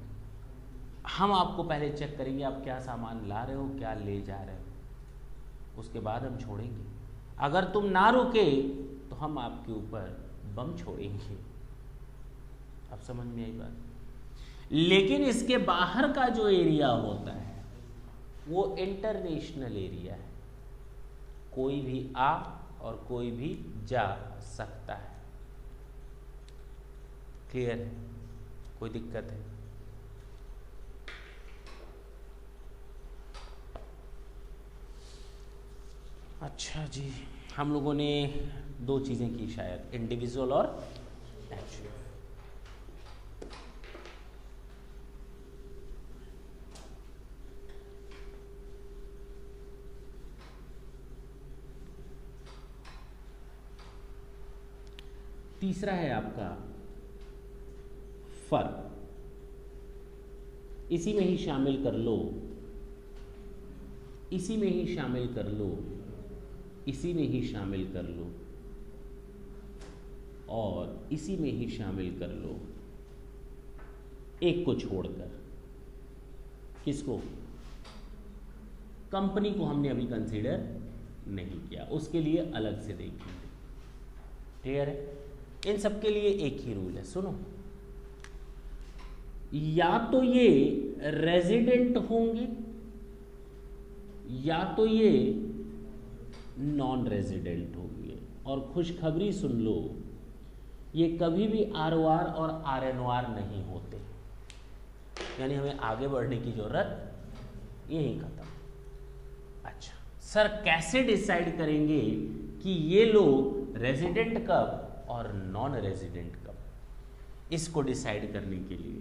हम आपको पहले चेक करेंगे आप क्या सामान ला रहे हो, क्या ले जा रहे हो, उसके बाद हम छोड़ेंगे। अगर तुम ना रुके तो हम आपके ऊपर बम छोड़ेंगे। अब समझ में आई बात। लेकिन इसके बाहर का जो एरिया होता है वो इंटरनेशनल एरिया है, कोई भी आ और कोई भी जा सकता है। क्लियर है, कोई दिक्कत है? अच्छा जी, हम लोगों ने दो चीज़ें की शायद, इंडिविजुअल और एक्चुअल। तीसरा है आपका फर्म, इसी में ही शामिल कर लो, इसी में ही शामिल कर लो, इसी में ही शामिल कर लो और इसी में ही शामिल कर लो, एक को छोड़कर। किसको? कंपनी को हमने अभी कंसीडर नहीं किया, उसके लिए अलग से देखेंगे। क्लियर है? इन सब के लिए एक ही रूल है, सुनो। या तो ये रेजिडेंट होंगे या तो ये नॉन रेजिडेंट होंगे। और खुशखबरी सुन लो, ये कभी भी ROR और RNOR नहीं होते, यानी हमें आगे बढ़ने की जरूरत यही खत्म। अच्छा सर, कैसे डिसाइड करेंगे कि ये लोग रेजिडेंट कब और नॉन रेजिडेंट कब? इसको डिसाइड करने के लिए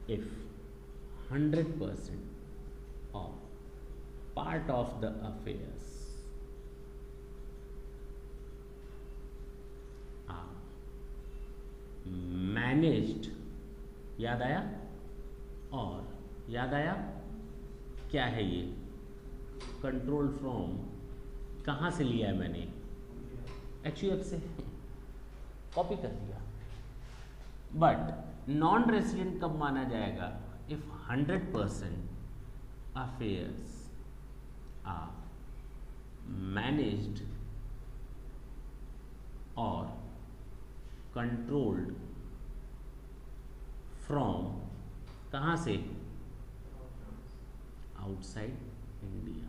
if 100% of part of the affairs are managed, याद आया? और याद आया क्या है ये? कंट्रोल फ्रॉम, कहाँ से लिया है मैंने? HUF से कॉपी कर दिया। बट नॉन रेजिडेंट कब माना जाएगा? इफ 100% अफेयर्स आर मैनेज्ड और कंट्रोल्ड फ्रॉम, कहाँ से? Outside India.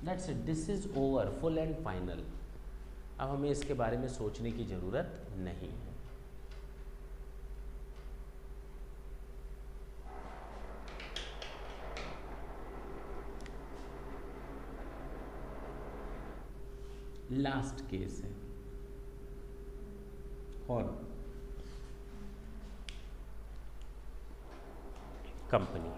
That's it, this is over, full and final. अब हमें इसके बारे में सोचने की जरूरत नहीं है। लास्ट केस है और कंपनी।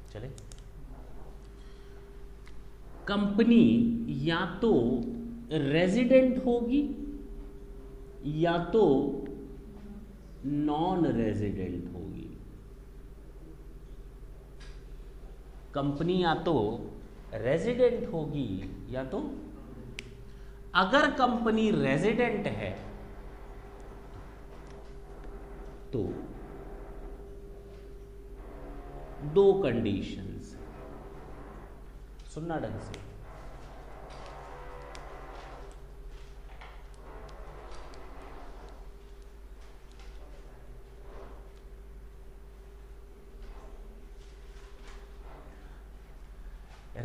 चले, कंपनी या तो रेजिडेंट होगी या तो नॉन रेजिडेंट होगी। कंपनी या तो रेजिडेंट होगी या तो, अगर कंपनी रेजिडेंट है तो दो कंडीशंस, सुनना ढंग से।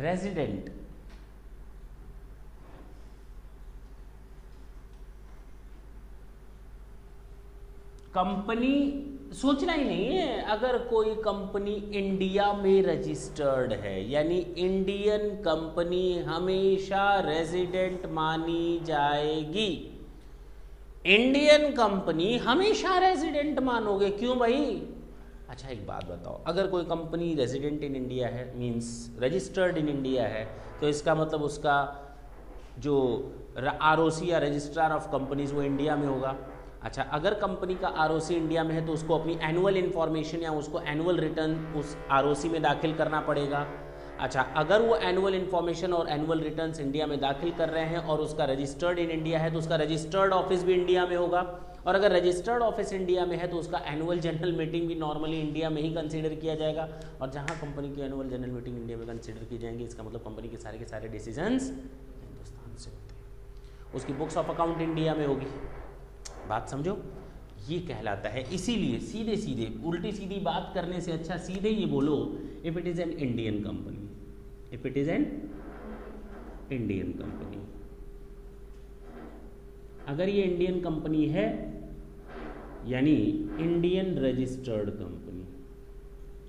रेजिडेंट कंपनी, सोचना ही नहीं है। अगर कोई कंपनी इंडिया में रजिस्टर्ड है, यानी इंडियन कंपनी हमेशा रेजिडेंट मानी जाएगी। इंडियन कंपनी हमेशा रेजिडेंट मानोगे, क्यों भाई? अच्छा एक बात बताओ, अगर कोई कंपनी रेजिडेंट इन इंडिया है, मींस रजिस्टर्ड इन इंडिया है, तो इसका मतलब उसका जो ROC या रजिस्ट्रार ऑफ कंपनीज वो इंडिया में होगा। अच्छा, अगर कंपनी का ROC इंडिया में है तो उसको अपनी एनुअल इन्फॉर्मेशन या उसको एनुअल रिटर्न उस ROC में दाखिल करना पड़ेगा। अच्छा, अगर वो एनुअल इन्फॉर्मेशन और एनुअल रिटर्न्स इंडिया में दाखिल कर रहे हैं और उसका रजिस्टर्ड इन इंडिया है तो उसका रजिस्टर्ड ऑफिस भी इंडिया में होगा। और अगर रजिस्टर्ड ऑफिस इंडिया में है तो उसका एनुअल जनरल मीटिंग भी नॉर्मली इंडिया में ही कंसीडर किया जाएगा। और जहाँ कंपनी की एनुअल जनरल मीटिंग इंडिया में कंसीडर की जाएंगी, इसका मतलब कंपनी के सारे डिसीजंस हिंदुस्तान से होते हैं। उसकी बुक्स ऑफ अकाउंट इंडिया में होगी। बात समझो, ये कहलाता है। इसीलिए सीधे सीधे उल्टी सीधी बात करने से अच्छा सीधे ये बोलो, if it is an Indian company, if it is an Indian company, अगर ये इंडियन कंपनी है यानी इंडियन रजिस्टर्ड कंपनी,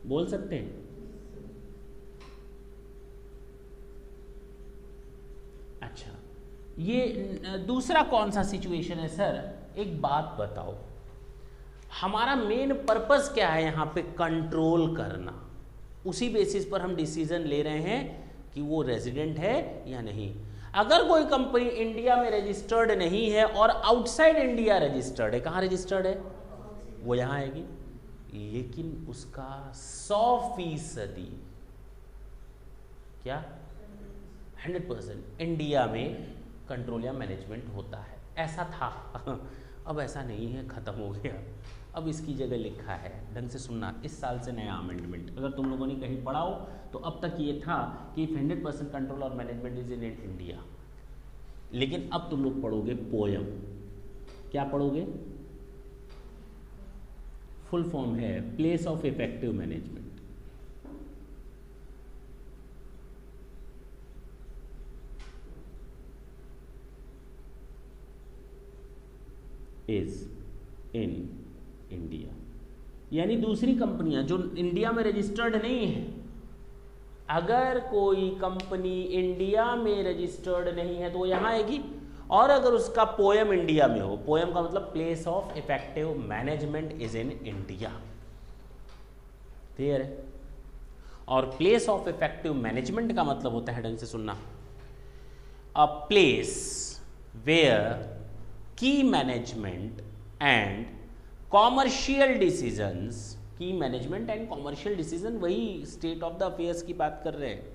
बोल सकते हैं? अच्छा, ये दूसरा कौन सा सिचुएशन है सर? एक बात बताओ, हमारा मेन पर्पस क्या है यहाँ पे? कंट्रोल करना। उसी बेसिस पर हम डिसीजन ले रहे हैं कि वो रेजिडेंट है या नहीं। अगर कोई कंपनी इंडिया में रजिस्टर्ड नहीं है और आउटसाइड इंडिया रजिस्टर्ड है, कहाँ रजिस्टर्ड है? वो यहाँ आएगी, लेकिन उसका 100% क्या 100% इंडिया में कंट्रोल या मैनेजमेंट होता है। ऐसा था अब ऐसा नहीं है, ख़त्म हो गया। अब इसकी जगह लिखा है, ढंग से सुनना, इस साल से नया अमेंडमेंट अगर तुम लोगों ने कहीं पढ़ा हो तो अब तक ये था कि 100% कंट्रोल और मैनेजमेंट इज इन इंडिया, लेकिन अब तुम लोग पढ़ोगे पोयम। क्या पढ़ोगे? फुल फॉर्म है place of effective management. Is in India, यानी दूसरी कंपनियां जो इंडिया में रजिस्टर्ड नहीं है, अगर कोई कंपनी इंडिया में रजिस्टर्ड नहीं है तो वो यहां आएगी। और अगर उसका पोयम इंडिया में हो, पोयम का मतलब place of effective management is in India, clear है? और प्लेस ऑफ इफेक्टिव मैनेजमेंट का मतलब होता है, ढंग से सुनना, अ प्लेस वेयर की मैनेजमेंट एंड कॉमर्शियल डिसीजंस, की मैनेजमेंट एंड कॉमर्शियल डिसीजन, वही स्टेट ऑफ द अफेयर्स की बात कर रहे हैं।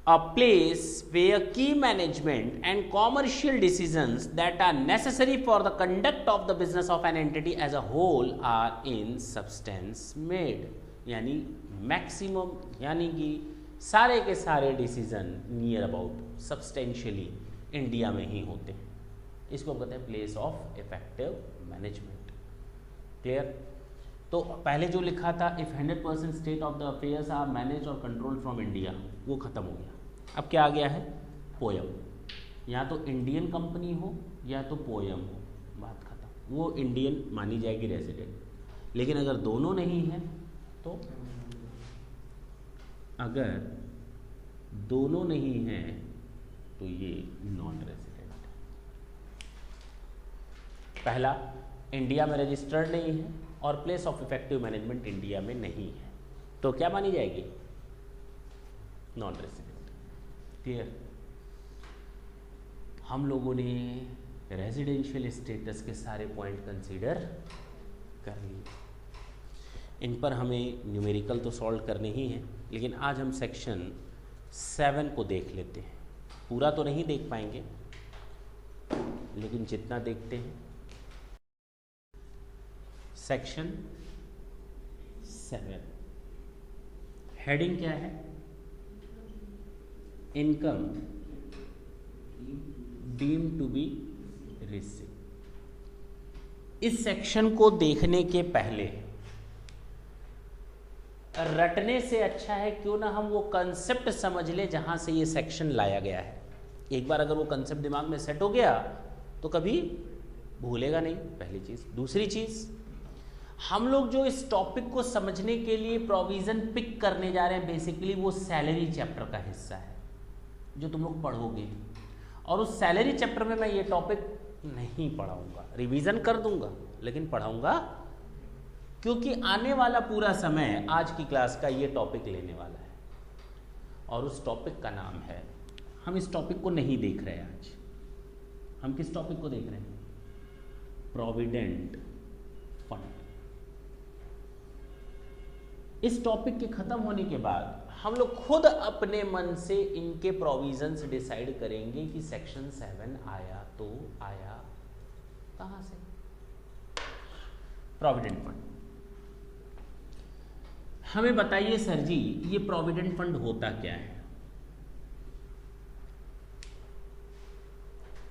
अ प्लेस वेयर की management and commercial decisions that are necessary for the conduct of the business of an entity as a whole are in substance made, यानी maximum, यानी कि सारे के सारे decision near about substantially India में ही होते हैं। इसको कहते हैं place of effective management, clear? तो पहले जो लिखा था if 100% state of the affairs are manage और कंट्रोल फ्रॉम इंडिया, वो खत्म हो गया। अब क्या आ गया है? पोयम। या तो इंडियन कंपनी हो या तो पोयम हो, बात खत्म। वो इंडियन मानी जाएगी रेजिडेंट, लेकिन अगर दोनों नहीं है तो, अगर दोनों नहीं है तो ये नॉन रेजिडेंट। पहला, इंडिया में रजिस्टर्ड नहीं है और place of effective management India में नहीं है, तो क्या मानी जाएगी? Non resident, clear? हम लोगों ने रेजिडेंशियल स्टेटस के सारे पॉइंट कंसीडर कर लिए। इन पर हमें न्यूमेरिकल तो सॉल्व करने ही हैं, लेकिन आज हम सेक्शन 7 को देख लेते हैं। पूरा तो नहीं देख पाएंगे, लेकिन जितना देखते हैं। सेक्शन 7, हेडिंग क्या है? Income deemed to be receive. इस सेक्शन को देखने के पहले रटने से अच्छा है क्यों ना हम वो कंसेप्ट समझ ले जहां से ये सेक्शन लाया गया है। एक बार अगर वो कंसेप्ट दिमाग में सेट हो गया तो कभी भूलेगा नहीं, पहली चीज। दूसरी चीज, हम लोग जो इस टॉपिक को समझने के लिए प्रोविजन पिक करने जा रहे हैं, बेसिकली वो सैलरी चैप्टर का हिस्सा है जो तुम लोग पढ़ोगे। और उस सैलरी चैप्टर में मैं ये टॉपिक नहीं पढ़ाऊंगा, रिवीजन कर दूंगा लेकिन पढ़ाऊंगा, क्योंकि आने वाला पूरा समय आज की क्लास का ये टॉपिक लेने वाला है। और उस टॉपिक का नाम है, हम इस टॉपिक को नहीं देख रहे आज, हम किस टॉपिक को देख रहे हैं? Provident fund. इस टॉपिक के खत्म होने के बाद हम लोग खुद अपने मन से इनके प्रोविजंस डिसाइड करेंगे कि सेक्शन 7 आया तो आया कहां से? Provident fund. हमें बताइए सर जी, ये प्रोविडेंट फंड होता क्या है?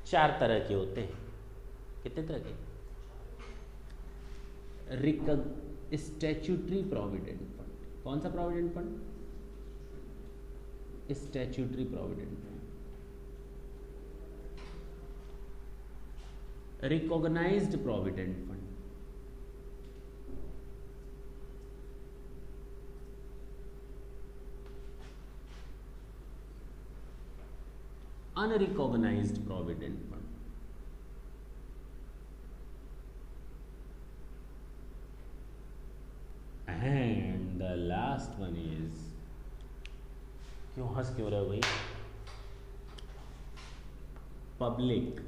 4 तरह के होते हैं। कितने तरह के? Statutory provident fund. कौन सा provident fund? Statutory provident fund. Recognised provident fund. Unrecognised provident fund. And the last one is, क्यों हंस क्यों रहे हो भाई, पब्लिक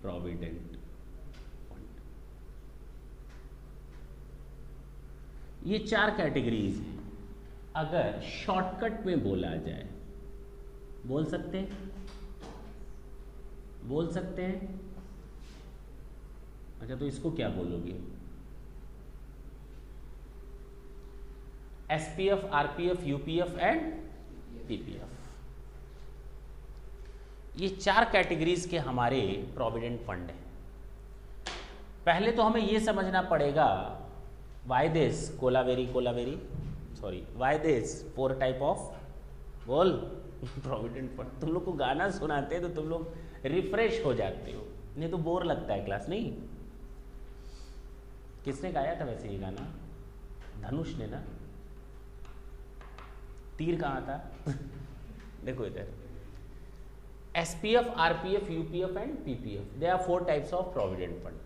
प्रोविडेंट फंड। ये 4 कैटेगरीज हैं। अगर शॉर्टकट में बोला जाए, बोल सकते हैं, बोल सकते हैं? अच्छा, तो इसको क्या बोलोगे? SPF, RPF, UPF and PPF. ये 4 कैटेगरीज के हमारे प्रोविडेंट फंड हैं। पहले तो हमें ये समझना पड़ेगा why this Kolaveri sorry, why this 4 type of बोल प्रोविडेंट फंड। तुम लोग को गाना सुनाते हैं तो तुम लोग रिफ्रेश हो जाते हो, नहीं तो बोर लगता है क्लास। नहीं, किसने गाया था वैसे ये गाना? धनुष ने ना। तीर कहाँ था? देखो इधर, SPF, RPF, UPF and PPF, they are 4 types of provident fund.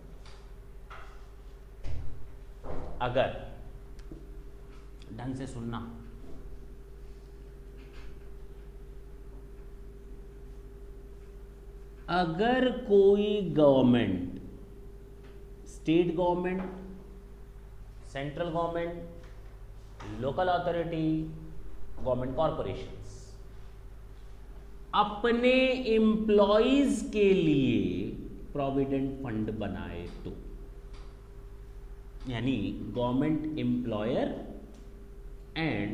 अगर ढंग से सुनना, अगर कोई government, state government, central government, local authority, government corporations अपने एम्प्लॉइज के लिए प्रोविडेंट फंड बनाए तो, यानी government employer and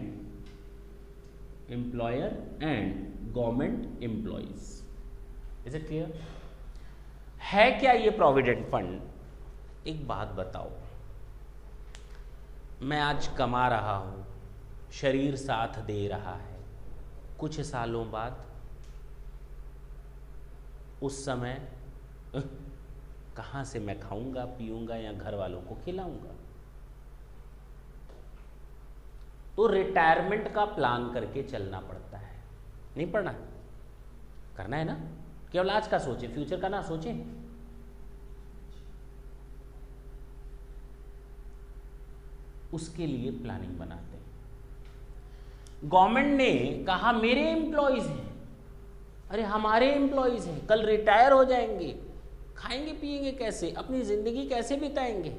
government employees, is it clear? है क्या ये प्रोविडेंट फंड? एक बात बताओ, मैं आज कमा रहा हूं, शरीर साथ दे रहा है, कुछ सालों बाद उस समय कहां से मैं खाऊंगा, पीऊंगा या घर वालों को खिलाऊंगा? तो रिटायरमेंट का प्लान करके चलना पड़ता है, नहीं पड़ना? करना है ना? केवल आज का सोचे, फ्यूचर का ना सोचे। उसके लिए प्लानिंग बनाते हैं। गवर्नमेंट ने कहा मेरे एम्प्लॉइज हैं, अरे हमारे एम्प्लॉइज हैं, कल रिटायर हो जाएंगे, खाएंगे पिएंगे कैसे, अपनी जिंदगी कैसे बिताएंगे?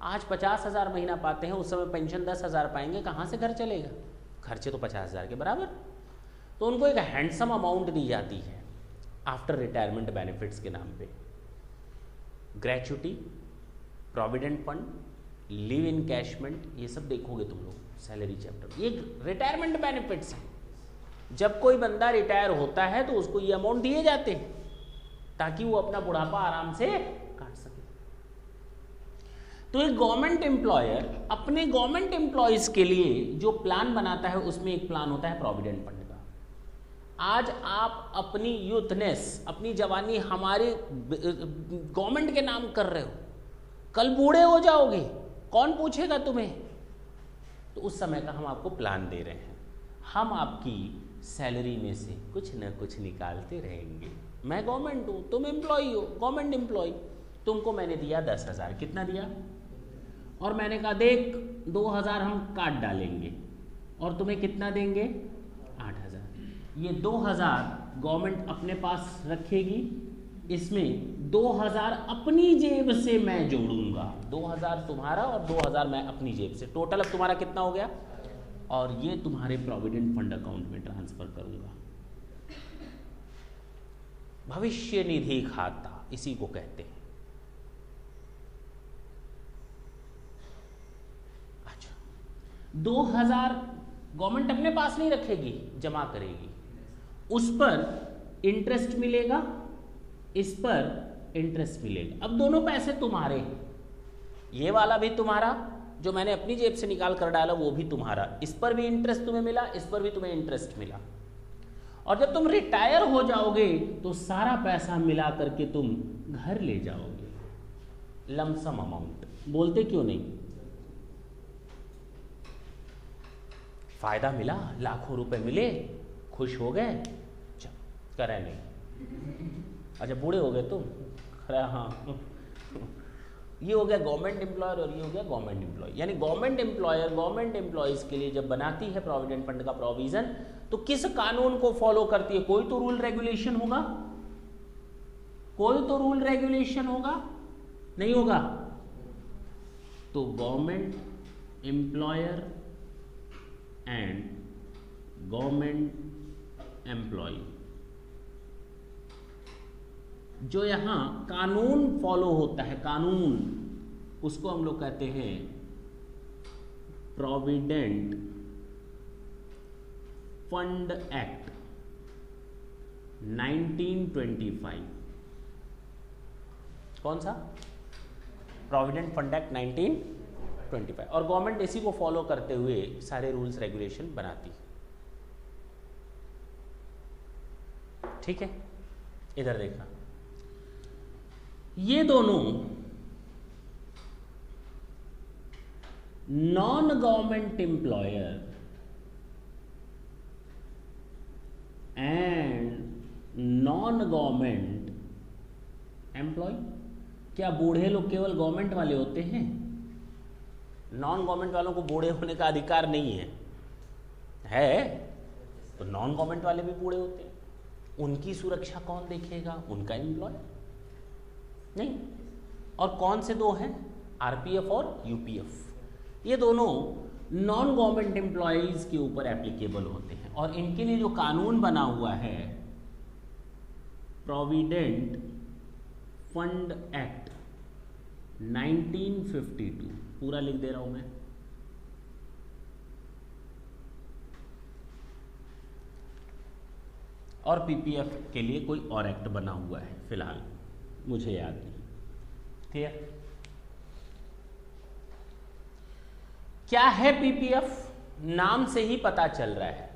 आज 50,000 महीना पाते हैं, उस समय पेंशन 10,000 पाएंगे, कहाँ से घर चलेगा? खर्चे तो 50,000 के बराबर। तो उनको एक हैंडसम अमाउंट दी जाती है आफ्टर रिटायरमेंट बेनिफिट्स के नाम पे। Gratuity, provident fund, live encashment, ये सब देखोगे तुम लोग सैलरी चैप्टर। ये रिटायरमेंट बेनिफिट्स हैं। जब कोई बंदा रिटायर होता है तो उसको ये अमाउंट दिए जाते हैं ताकि वो अपना बुढ़ापा आराम से काट सके। तो एक गवर्नमेंट एम्प्लॉयर अपने गवर्नमेंट एम्प्लॉयज के लिए जो प्लान बनाता है, उसमें एक प्लान होता है प्रोविडेंट फंड का। आज आप अपनी यूथनेस, अपनी जवानी हमारे गवर्नमेंट के नाम कर रहे हो, कल बूढ़े हो जाओगे, कौन पूछेगा तुम्हें? तो उस समय का हम आपको प्लान दे रहे हैं। हम आपकी सैलरी में से कुछ न कुछ निकालते रहेंगे। मैं गवर्नमेंट हूँ, तुम एम्प्लॉय हो, गवर्नमेंट एम्प्लॉय, तुमको मैंने दिया 10,000, कितना दिया? और मैंने कहा देख 2,000 हम काट डालेंगे और तुम्हें कितना देंगे? 8,000। ये 2,000 गवर्नमेंट अपने पास रखेगी, इसमें 2,000 अपनी जेब से मैं जोड़ूंगा। 2,000 तुम्हारा और 2,000 मैं अपनी जेब से, टोटल अब तुम्हारा कितना हो गया? और ये तुम्हारे प्रोविडेंट फंड अकाउंट में ट्रांसफर करूंगा। भविष्य निधि खाता इसी को कहते हैं। अच्छा, 2,000 गवर्नमेंट अपने पास नहीं रखेगी, जमा करेगी, उस पर इंटरेस्ट मिलेगा, इस पर इंटरेस्ट मिलेगा। अब दोनों पैसे तुम्हारे, ये वाला भी तुम्हारा जो मैंने अपनी जेब से निकाल कर डाला वो भी तुम्हारा, इस पर भी इंटरेस्ट तुम्हें मिला, इस पर भी तुम्हें इंटरेस्ट मिला। और जब तुम रिटायर हो जाओगे तो सारा पैसा मिला करके तुम घर ले जाओगे, लमसम अमाउंट। बोलते क्यों नहीं? फायदा मिला, लाखों रुपए मिले, खुश हो गए। करा नहीं? अच्छा बूढ़े हो गए तुम? अरे हाँ ये हो गया गवर्नमेंट एम्प्लॉयर और ये हो गया गवर्नमेंट एम्प्लॉय। यानी गवर्नमेंट एम्प्लॉयर गवर्नमेंट एम्प्लॉयज़ के लिए जब बनाती है प्रोविडेंट फंड का प्रोविज़न तो किस कानून को फॉलो करती है? कोई तो रूल रेगुलेशन होगा, कोई तो रूल रेगुलेशन होगा, नहीं होगा? तो government employer and government employee जो यहां कानून फॉलो होता है, कानून, उसको हम लोग कहते हैं प्रोविडेंट फंड एक्ट 1925। कौन सा? Provident fund act 1925। और गवर्नमेंट इसी को फॉलो करते हुए सारे रूल्स रेगुलेशन बनाती है। ठीक है, इधर देखना, ये दोनों non government employer and non government employee, क्या बूढ़े लोग केवल गवर्नमेंट वाले होते हैं? नॉन गवर्नमेंट वालों को बूढ़े होने का अधिकार नहीं है तो नॉन गवर्नमेंट वाले भी बूढ़े होते हैं। उनकी सुरक्षा कौन देखेगा? उनका एम्प्लॉय नहीं। और कौन से दो हैं? आरपीएफ और यूपीएफ। ये दोनों नॉन गवर्नमेंट एम्प्लॉयज के ऊपर एप्लीकेबल होते हैं और इनके लिए जो कानून बना हुआ है प्रोविडेंट फंड एक्ट 1952, पूरा लिख दे रहा हूं मैं। और पीपीएफ के लिए कोई और एक्ट बना हुआ है, फिलहाल मुझे याद नहीं। ठीक है, क्या है पीपीएफ? नाम से ही पता चल रहा है।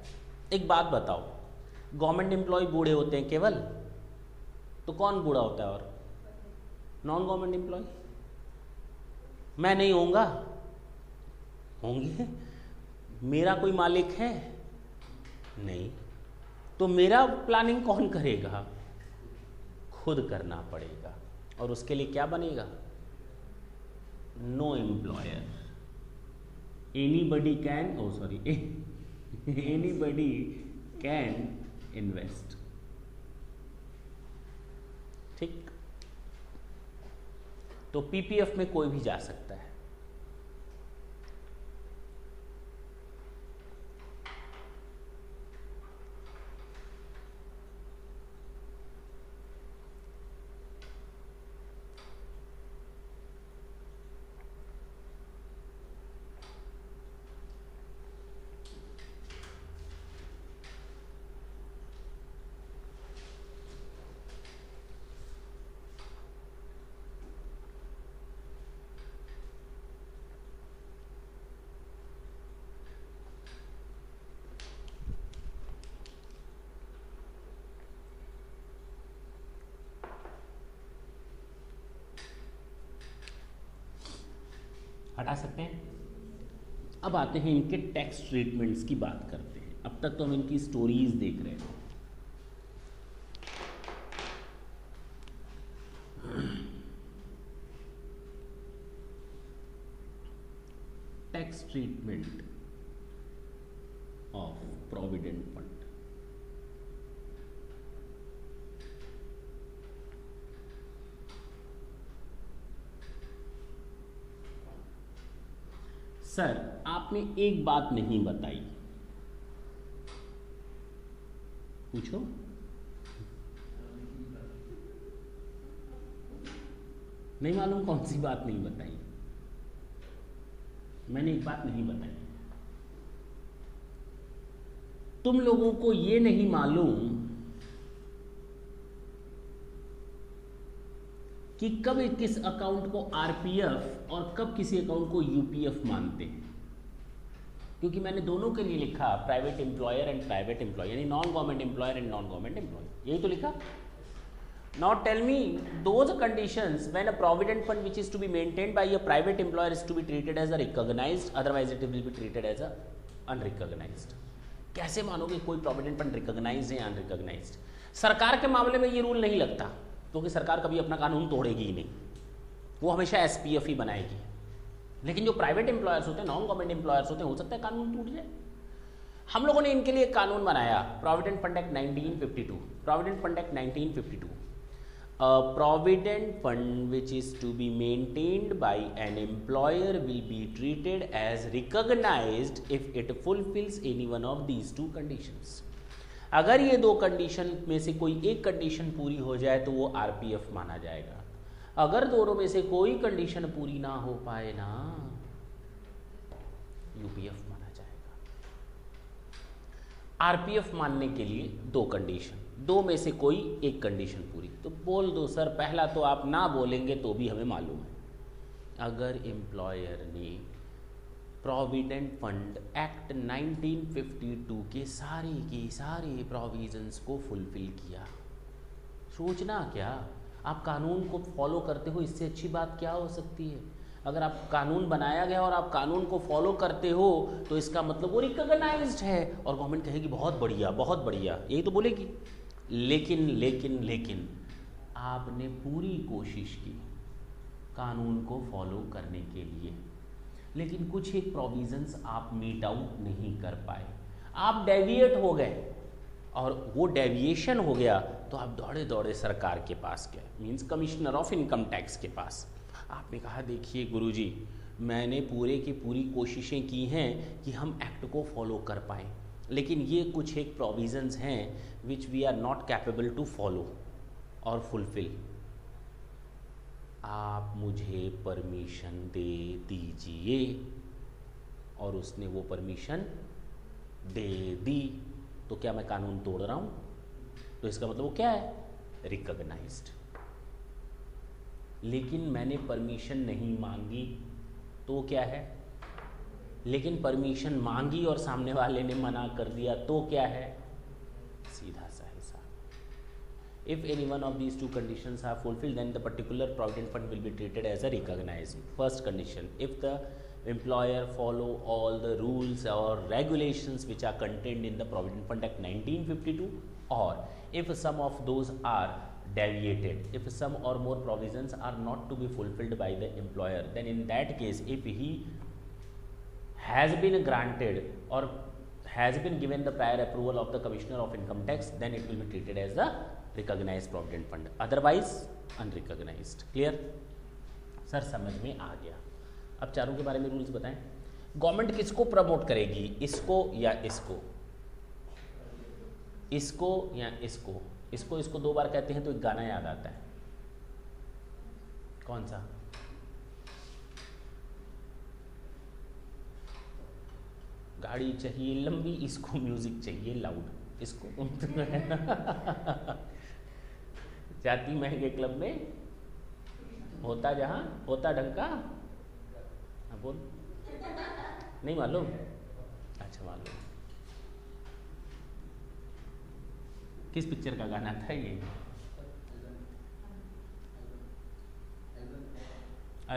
एक बात बताओ, गवर्नमेंट एम्प्लॉय बूढ़े होते हैं केवल, तो कौन बूढ़ा होता है? और नॉन गवर्नमेंट एम्प्लॉय? मैं नहीं होऊंगा? होंगे। मेरा कोई मालिक है? नहीं। तो मेरा प्लानिंग कौन करेगा? खुद करना पड़ेगा। और उसके लिए क्या बनेगा? No employer, anybody can, anybody can invest. ठीक, तो पीपीएफ में कोई भी जा सकता है। हटा सकते हैं। अब आते हैं इनके टैक्स ट्रीटमेंट्स की बात करते हैं। अब तक तो हम इनकी स्टोरीज देख रहे हैं। Tax treatment of provident fund. Sir, आपने एक बात नहीं बताई। पूछो। नहीं मालूम कौन सी बात नहीं बताई? मैंने एक बात नहीं बताई। तुम लोगों को ये नहीं मालूम कि कब किस अकाउंट को आरपीएफ और कब किसी अकाउंट को यूपीएफ मानते हैं। क्योंकि मैंने दोनों के लिए लिखा private employer and private employee, यानी non government employer and non government employee, यही तो लिखा। Now tell me those conditions when a provident fund which is to be maintained by a private employer is to be treated as a recognised, otherwise it will be treated as a unrecognised. कैसे मानोगे कोई provident fund recognised है या unrecognised? सरकार के मामले में ये रूल नहीं लगता, क्योंकि सरकार कभी अपना कानून तोड़ेगी ही नहीं, वो हमेशा एसपीएफ ही बनाएगी। लेकिन जो प्राइवेट एम्प्लॉयर्स होते हैं, नॉन गवर्नमेंट एम्प्लॉयर्स होते हैं, हो सकता है कानून टूट जाए। हम लोगों ने इनके लिए एक कानून बनाया, provident fund act 1952। Provident fund act 1952, a provident fund which is to be maintained by an employer will be treated as recognized if it fulfills any one of these two conditions। अगर ये दो condition में से कोई एक condition पूरी हो जाए तो वो आरपीएफ माना जाएगा। अगर दोनों में से कोई कंडीशन पूरी ना हो पाए ना, यूपीएफ माना जाएगा। आरपीएफ मानने के लिए दो कंडीशन, दो में से कोई एक कंडीशन पूरी। तो बोल दो सर, पहला तो आप ना बोलेंगे तो भी हमें मालूम है। अगर एम्प्लॉयर ने प्रोविडेंट फंड एक्ट 1952 के सारे प्रोविजंस को फुलफिल किया, सोचना क्या, आप कानून को फॉलो करते हो, इससे अच्छी बात क्या हो सकती है। अगर आप कानून बनाया गया और आप कानून को फॉलो करते हो तो इसका मतलब वो रिकॉग्नाइज्ड है, और गवर्नमेंट कहेगी बहुत बढ़िया बहुत बढ़िया, यही तो बोलेगी। लेकिन लेकिन लेकिन आपने पूरी कोशिश की कानून को फॉलो करने के लिए, लेकिन कुछ एक प्रोविजंस आप मीट आउट नहीं कर पाए, आप डेविएट हो गए, और वो डेविएशन हो गया तो आप दौड़े दौड़े सरकार के पास गए, means commissioner of income tax के पास। आपने कहा देखिए गुरुजी, मैंने पूरे की पूरी कोशिशें की हैं कि हम एक्ट को फॉलो कर पाएँ, लेकिन ये कुछ एक प्रोविजंस हैं which we are not capable to follow और फुलफिल, आप मुझे परमिशन दे दीजिए। और उसने वो परमिशन दे दी, तो क्या मैं कानून तोड़ रहा हूँ? तो इसका मतलब वो क्या है, रिकॉग्नाइज्ड। लेकिन मैंने परमिशन नहीं मांगी तो क्या है, लेकिन परमिशन मांगी और सामने वाले ने मना कर दिया तो क्या है, सीधा सा हिसाब। If any one of these two conditions are fulfilled then the particular provident fund will be treated as a recognised. First condition, if the employer follow all the rules or regulations which are contained in the Provident Fund Act 1952, or if some of those are deviated, if some or more provisions are not to be fulfilled by the employer, then in that case if he has been granted or has been given the prior approval of the Commissioner of Income Tax, then it will be treated as the recognized Provident Fund, otherwise unrecognized। Clear? Sir समझ में आ गया। अब चारों के बारे में rules बताएं। Government किसको प्रमोट करेगी, इसको या इसको, इसको या इसको? इसको दो बार कहते हैं तो एक गाना याद आता है, कौन सा? गाड़ी चाहिए लंबी, इसको म्यूजिक चाहिए लाउड। इसको है ना जाती महंगे क्लब में होता जहां होता ढंग का, बोल नहीं मालूम? अच्छा मालूम। किस पिक्चर का गाना था ये?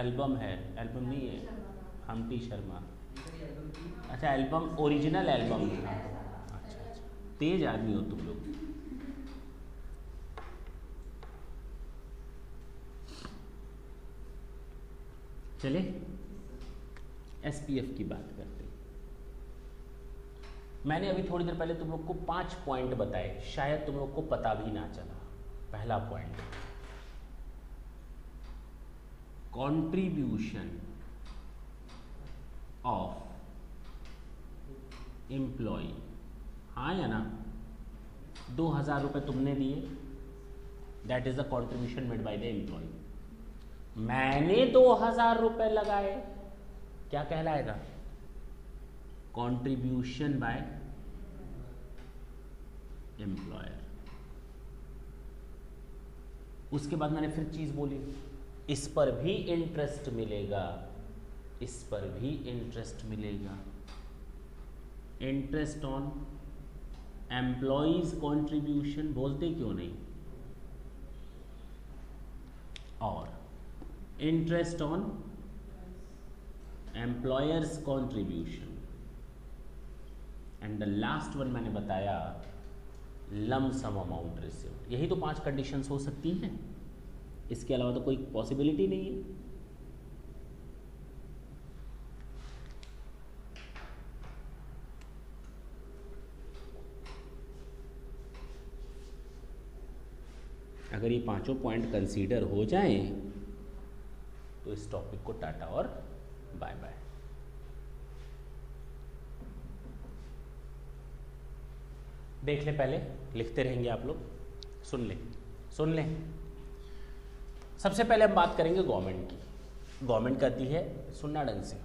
एल्बम है, एल्बम नहीं है, हम्टी शर्मा। अच्छा एल्बम, ओरिजिनल एल्बम था। अच्छा, तेज आदमी हो तुम लोग। चले एसपीएफ की बात करते हैं। मैंने अभी थोड़ी देर पहले तुम लोग को 5 पॉइंट बताए, शायद तुम लोग को पता भी ना चला। पहला पॉइंट, कंट्रीब्यूशन ऑफ एम्प्लॉय, हाँ या ना? 2000 रुपये तुमने दिए, that is the contribution made by the employee. मैंने 2000 रुपये लगाए, क्या कहलाएगा? Contribution by employer. उसके बाद मैंने फिर चीज बोली, इस पर भी इंटरेस्ट मिलेगा, इस पर भी इंटरेस्ट मिलेगा। इंटरेस्ट ऑन एम्प्लॉयज कंट्रीब्यूशन, बोलते क्यों नहीं? और interest on employers contribution. And the last one मैंने बताया लम सम अमाउंट रिसीव्ड। यही तो 5 कंडीशंस हो सकती हैं, इसके अलावा तो कोई पॉसिबिलिटी नहीं है। अगर ये 5 पॉइंट कंसीडर हो जाएं तो इस टॉपिक को टाटा और बाय बाय। देख ले, पहले लिखते रहेंगे आप लोग, सुन लें। सबसे पहले हम बात करेंगे गवर्नमेंट की। गवर्नमेंट कहती है, सुनना ढंग से,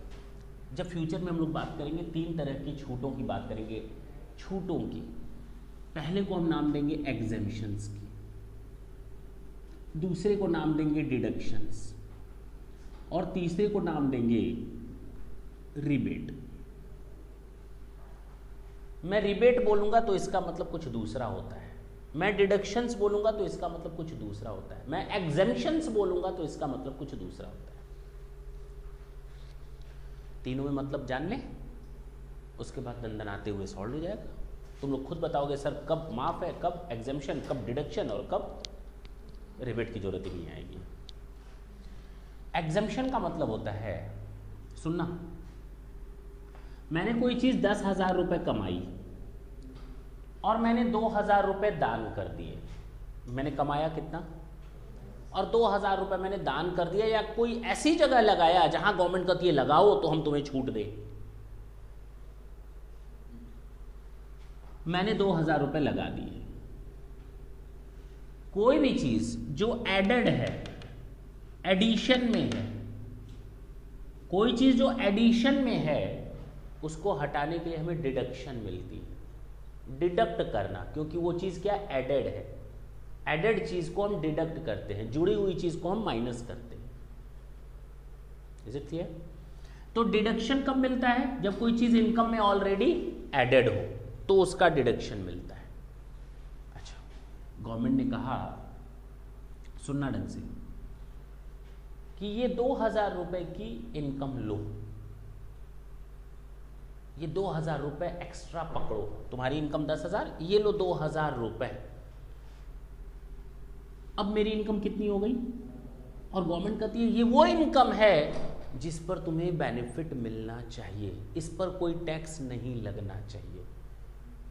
जब फ्यूचर में हम लोग बात करेंगे 3 तरह की छूटों की बात करेंगे, छूटों की। पहले को हम नाम देंगे एग्जेम्पशंस की, दूसरे को नाम देंगे डिडक्शंस, और तीसरे को नाम देंगे रिबेट। मैं रिबेट बोलूंगा तो इसका मतलब कुछ दूसरा होता है, मैं डिडक्शंस बोलूंगा तो इसका मतलब कुछ दूसरा होता है, मैं एग्जेम्पशंस बोलूंगा तो इसका मतलब कुछ दूसरा होता है। तीनों में मतलब जान लें, उसके बाद दंदनाते हुए सॉल्व हो जाएगा। तुम लोग खुद बताओगे सर कब माफ है, कब एग्जेम्पशन, कब डिडक्शन और कब रिबेट की जरूरत ही नहीं आएगी। एग्जेम्पशन का मतलब होता है, सुनना, मैंने कोई चीज 10,000 रुपए कमाई और मैंने 2,000 रुपए दान कर दिए। मैंने कमाया कितना और 2,000 रुपए मैंने दान कर दिया, या कोई ऐसी जगह लगाया जहां गवर्नमेंट कहती है लगाओ तो हम तुम्हें छूट दे। मैंने 2,000 रुपए लगा दिए। कोई भी चीज जो एडेड है, एडिशन में है, कोई चीज जो एडिशन में है, उसको हटाने के लिए हमें डिडक्शन मिलती है। डिडक्ट करना, क्योंकि वो चीज क्या एडेड है, एडेड चीज को हम डिडक्ट करते हैं, जुड़ी हुई चीज को हम माइनस करते हैं। Is it clear? तो डिडक्शन कब मिलता है? जब कोई चीज इनकम में ऑलरेडी एडेड हो तो उसका डिडक्शन मिलता है। अच्छा, गवर्नमेंट ने कहा, सुनना ढंग से, कि ये 2,000 रुपए की इनकम लो, ये 2,000 रुपए एक्स्ट्रा पकड़ो, तुम्हारी इनकम 10,000, ये लो 2,000 रुपए। अब मेरी इनकम कितनी हो गई? और गवर्नमेंट कहती है ये वो इनकम है जिस पर तुम्हें बेनिफिट मिलना चाहिए, इस पर कोई टैक्स नहीं लगना चाहिए,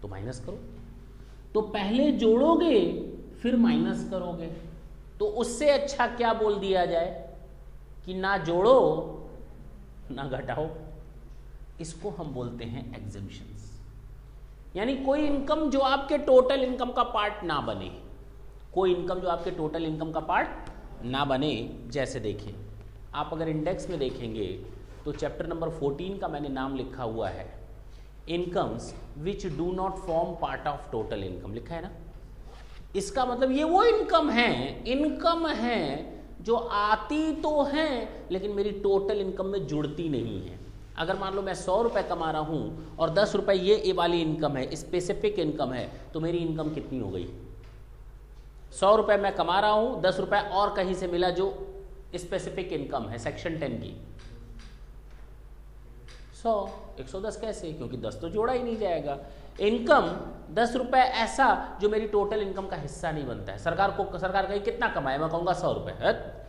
तो माइनस करो। तो पहले जोड़ोगे फिर माइनस करोगे, तो उससे अच्छा क्या बोल दिया जाए कि ना जोड़ो ना घटाओ। इसको हम बोलते हैं एग्जेम्पशंस। यानी कोई इनकम जो आपके टोटल इनकम का पार्ट ना बने, कोई इनकम जो आपके टोटल इनकम का पार्ट ना बने। जैसे देखिए, आप अगर इंडेक्स में देखेंगे तो चैप्टर नंबर 14 का मैंने नाम लिखा हुआ है, incomes which do not form part of total income, लिखा है ना। इसका मतलब ये वो इनकम है जो आती तो है लेकिन मेरी टोटल इनकम में जुड़ती नहीं है। अगर मान लो मैं 100 रुपए कमा रहा हूं और 10 रुपए ये वाली इनकम है, स्पेसिफिक इनकम है, तो मेरी इनकम कितनी हो गई? 100 रुपए मैं कमा रहा हूं, 10 रुपए और कहीं से मिला जो स्पेसिफिक इनकम है सेक्शन 10 की। 110 कैसे? क्योंकि 10 तो जोड़ा ही नहीं जाएगा। इनकम 10 रुपए ऐसा जो मेरी टोटल इनकम का हिस्सा नहीं बनता है। सरकार कहीं कितना कमाए, मैं कहूँगा 100 रुपए,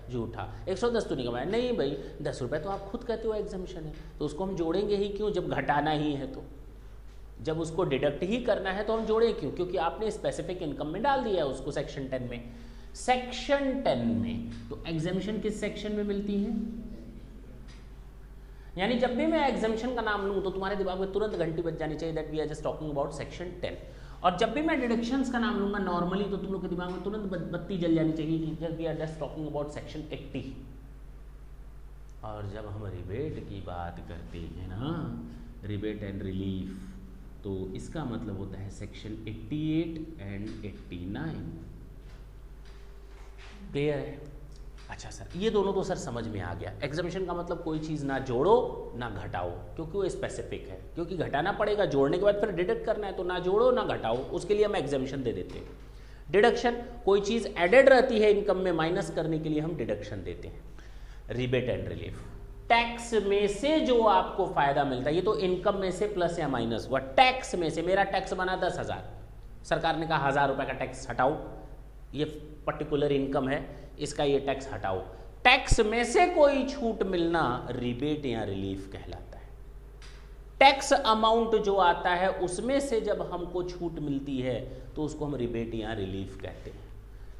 झूठा, 110 तो नहीं कमाया। नहीं भाई, 10 रुपए तो आप खुद कहते हो एग्जामिशन है, तो उसको हम जोड़ेंगे ही क्यों जब घटाना ही है। तो जब उसको डिडक्ट ही करना है तो हम जोड़े क्यों? क्योंकि आपने स्पेसिफिक इनकम में डाल दिया है उसको सेक्शन 10 में। सेक्शन 10 में तो एग्जामिशन किस सेक्शन में मिलती है? यानी जब भी मैं एग्जामिशन का नाम लूं तो तुम्हारे दिमाग में तुरंत घंटी बज जानी चाहिए that we are just talking about section 10। और जब भी मैं डिडक्शंस का नाम लूंगा नॉर्मली तो तुम लोग के दिमाग में तुरंत बत्ती जल जानी चाहिए कि just we are just talking about section 80। और जब हम रिबेट की बात करते हैं ना, रिबेट एंड रिलीफ, तो इसका मतलब होता है सेक्शन 88 एंड 89। क्लियर है? अच्छा सर, ये दोनों तो सर समझ में आ गया। एग्जामिशन का मतलब कोई चीज़ ना जोड़ो ना घटाओ, क्योंकि वो स्पेसिफिक है, क्योंकि घटाना पड़ेगा, जोड़ने के बाद फिर डिडक्ट करना है, तो ना जोड़ो ना घटाओ, उसके लिए हम एग्जामिशन दे देते हैं। डिडक्शन, कोई चीज़ एडेड रहती है इनकम में, माइनस करने के लिए हम डिडक्शन देते हैं। रिबेट एंड रिलीफ, टैक्स में से जो आपको फायदा मिलता है, ये तो इनकम में से प्लस या माइनस हुआ, टैक्स में से मेरा टैक्स बना 10,000, सरकार ने कहा 1000 रुपये का टैक्स हटाओ, ये पर्टिकुलर इनकम है, इसका ये टैक्स हटाओ। टैक्स में से कोई छूट मिलना रिबेट या रिलीफ कहलाता है। टैक्स अमाउंट जो आता है उसमें से जब हमको छूट मिलती है तो उसको हम रिबेट या रिलीफ कहते हैं।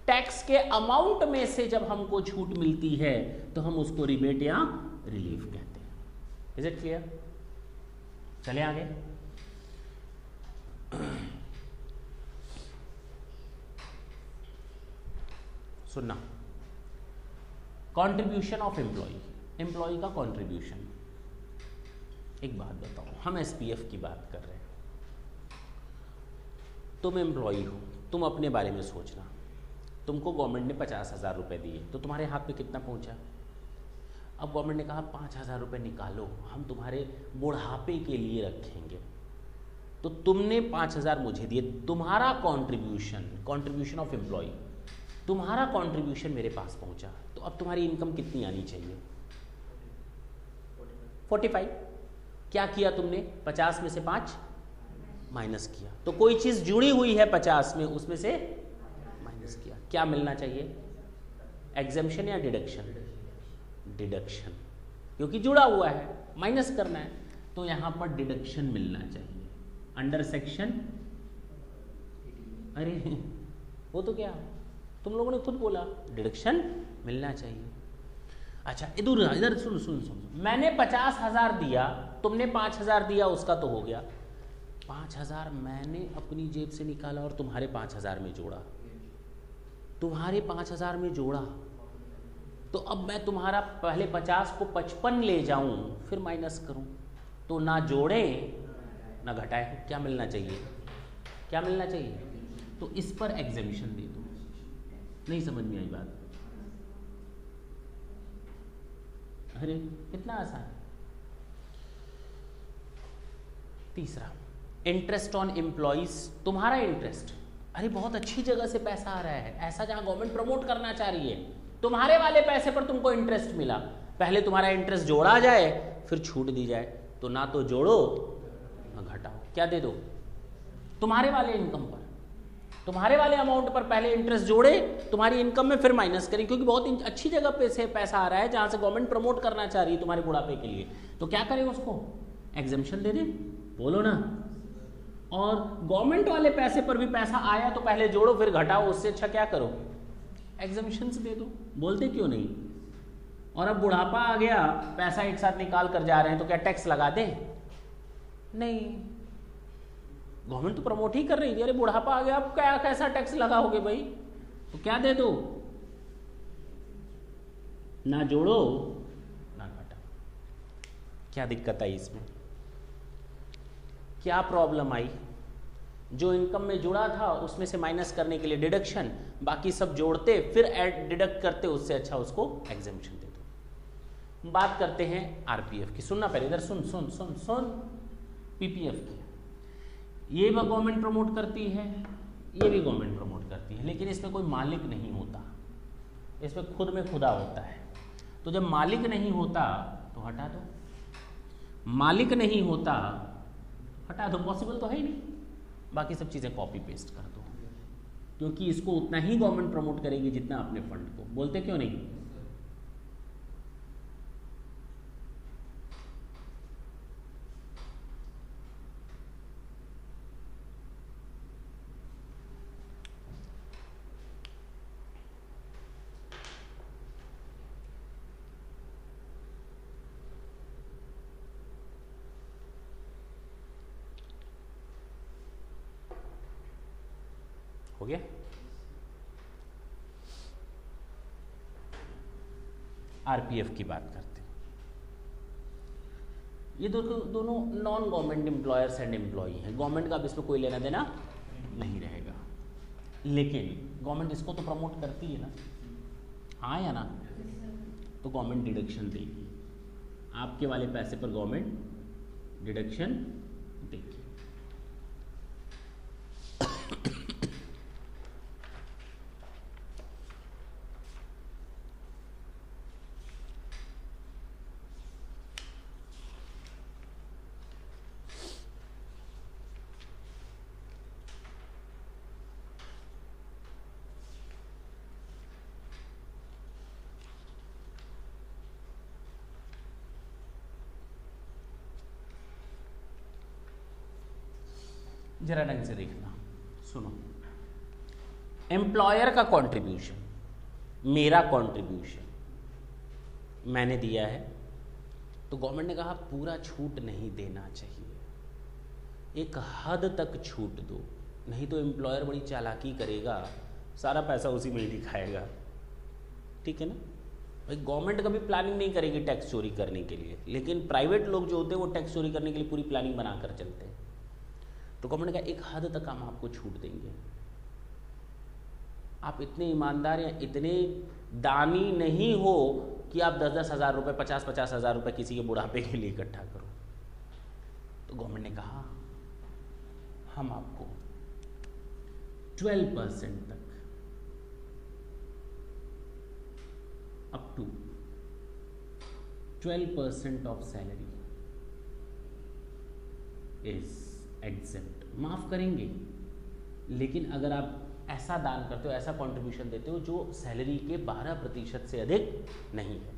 टैक्स के अमाउंट में से जब हमको छूट मिलती है तो हम उसको रिबेट या रिलीफ कहते हैं। Is it clear? चले आगे। सुनना, कंट्रीब्यूशन ऑफ एम्प्लॉय, एम्प्लॉय का कंट्रीब्यूशन। एक बात बताओ, हम एसपीएफ की बात कर रहे हैं, तुम एम्प्लॉय हो, तुम अपने बारे में सोचना, तुमको गवर्नमेंट ने 50,000 रुपये दिए तो तुम्हारे हाथ में कितना पहुंचा? अब गवर्नमेंट ने कहा 5,000 रुपये निकालो, हम तुम्हारे बुढ़ापे के लिए रखेंगे, तो तुमने 5,000 मुझे दिए, तुम्हारा कॉन्ट्रीब्यूशन ऑफ एम्प्लॉय, तुम्हारा कॉन्ट्रीब्यूशन मेरे पास पहुंचा, तो अब तुम्हारी इनकम कितनी आनी चाहिए? 45। क्या किया तुमने? 50 में से 5 माइनस किया, तो कोई चीज जुड़ी हुई है 50 में, उसमें से माइनस किया, क्या मिलना चाहिए? एग्जेम्पशन या डिडक्शन? डिडक्शन, क्योंकि जुड़ा हुआ है, माइनस करना है, तो यहां पर डिडक्शन मिलना चाहिए अंडर सेक्शन। अरे वो तो क्या, तुम लोगों ने खुद बोला डिडक्शन मिलना चाहिए। अच्छा इधर सुन, मैंने 50,000 दिया, तुमने 5,000 दिया, उसका तो हो गया। 5,000 मैंने अपनी जेब से निकाला और तुम्हारे 5,000 में जोड़ा, तुम्हारे 5,000 में जोड़ा, तो अब मैं तुम्हारा पहले 50 को 55 ले जाऊं, फिर माइनस करूं, तो ना जोड़े ना घटाए, क्या मिलना चाहिए? क्या मिलना चाहिए? तो इस पर एग्जेम्पशन दे दो। नहीं समझ में आई बात? अरे कितना आसान। तीसरा, इंटरेस्ट ऑन एम्प्लॉइज, तुम्हारा इंटरेस्ट, अरे बहुत अच्छी जगह से पैसा आ रहा है, ऐसा जहां गवर्नमेंट प्रमोट करना चाह रही है, तुम्हारे वाले पैसे पर तुमको इंटरेस्ट मिला, पहले तुम्हारा इंटरेस्ट जोड़ा जाए फिर छूट दी जाए, तो ना तो जोड़ो ना घटाओ, क्या दे दो? तुम्हारे वाले इनकम पर, तुम्हारे वाले अमाउंट पर पहले इंटरेस्ट जोड़े तुम्हारी इनकम में, फिर माइनस करें, क्योंकि बहुत अच्छी जगह पे से पैसा आ रहा है जहां से गवर्नमेंट प्रमोट करना चाह रही है तुम्हारे बुढ़ापे के लिए, तो क्या करें? उसको एग्जेम्पशन दे दे, बोलो ना। और गवर्नमेंट वाले पैसे पर भी पैसा आया तो पहले जोड़ो फिर घटाओ, उससे अच्छा क्या करो? एग्जेम्पशंस दे दो। बोलते क्यों नहीं? और अब बुढ़ापा आ गया, पैसा एक साथ निकाल कर जा रहे हैं, तो क्या टैक्स लगा दे? नहीं, गवर्नमेंट तो प्रमोट ही कर रही थी, अरे बुढ़ापा आ गया अब क्या कैसा टैक्स लगाओगे भाई, तो क्या दे दो? ना जोड़ो ना घटाओ। क्या दिक्कत आई इसमें? क्या प्रॉब्लम आई? जो इनकम में जुड़ा था उसमें से माइनस करने के लिए डिडक्शन, बाकी सब जोड़ते फिर ऐड डिडक्ट करते, उससे अच्छा उसको एग्जेम्पशन दे दो। बात करते हैं आरपीएफ की। सुनना पहले, इधर सुन सुन सुन सुन। पीपीएफ की, ये भी गवर्नमेंट प्रमोट करती है, ये भी गवर्नमेंट प्रमोट करती है, लेकिन इसमें कोई मालिक नहीं होता, इसमें खुद में खुदा होता है। तो जब मालिक नहीं होता तो हटा दो, मालिक नहीं होता हटा दो, पॉसिबल तो है ही नहीं, बाकी सब चीज़ें कॉपी पेस्ट कर दो, क्योंकि इसको उतना ही गवर्नमेंट प्रमोट करेगी जितना अपने फंड को। बोलते क्यों नहीं? हो गया? आरपीएफ की बात करते हैं। ये दोनों non government employers and employee हैं, गवर्नमेंट का अब इसमें कोई लेना देना नहीं रहेगा, लेकिन गवर्नमेंट इसको तो प्रमोट करती है ना, हाँ या ना? तो गवर्नमेंट डिडक्शन देगी, आपके वाले पैसे पर गवर्नमेंट डिडक्शन देगी। जरा ढंग से देखना, सुनो। एम्प्लॉयर का कंट्रीब्यूशन, मेरा कंट्रीब्यूशन मैंने दिया है, तो गवर्नमेंट ने कहा पूरा छूट नहीं देना चाहिए, एक हद तक छूट दो, नहीं तो एम्प्लॉयर बड़ी चालाकी करेगा, सारा पैसा उसी में ही दिखाएगा। ठीक है ना भाई, गवर्नमेंट कभी प्लानिंग नहीं करेगी टैक्स चोरी करने के लिए, लेकिन प्राइवेट लोग जो होते हैं वो टैक्स चोरी करने के लिए पूरी प्लानिंग बनाकर चलते हैं। तो गवर्नमेंट का एक हद तक हम आपको छूट देंगे, आप इतने ईमानदार या इतने दानी नहीं हो कि आप 10-10 हज़ार रुपये, 50-50 हज़ार रुपये किसी के बुढ़ापे के लिए इकट्ठा करो। तो गवर्नमेंट ने कहा हम आपको 12% तक, up to 12% of salary is exempt, माफ करेंगे। लेकिन अगर आप ऐसा दान करते हो, ऐसा कंट्रीब्यूशन देते हो जो सैलरी के 12% से अधिक नहीं है,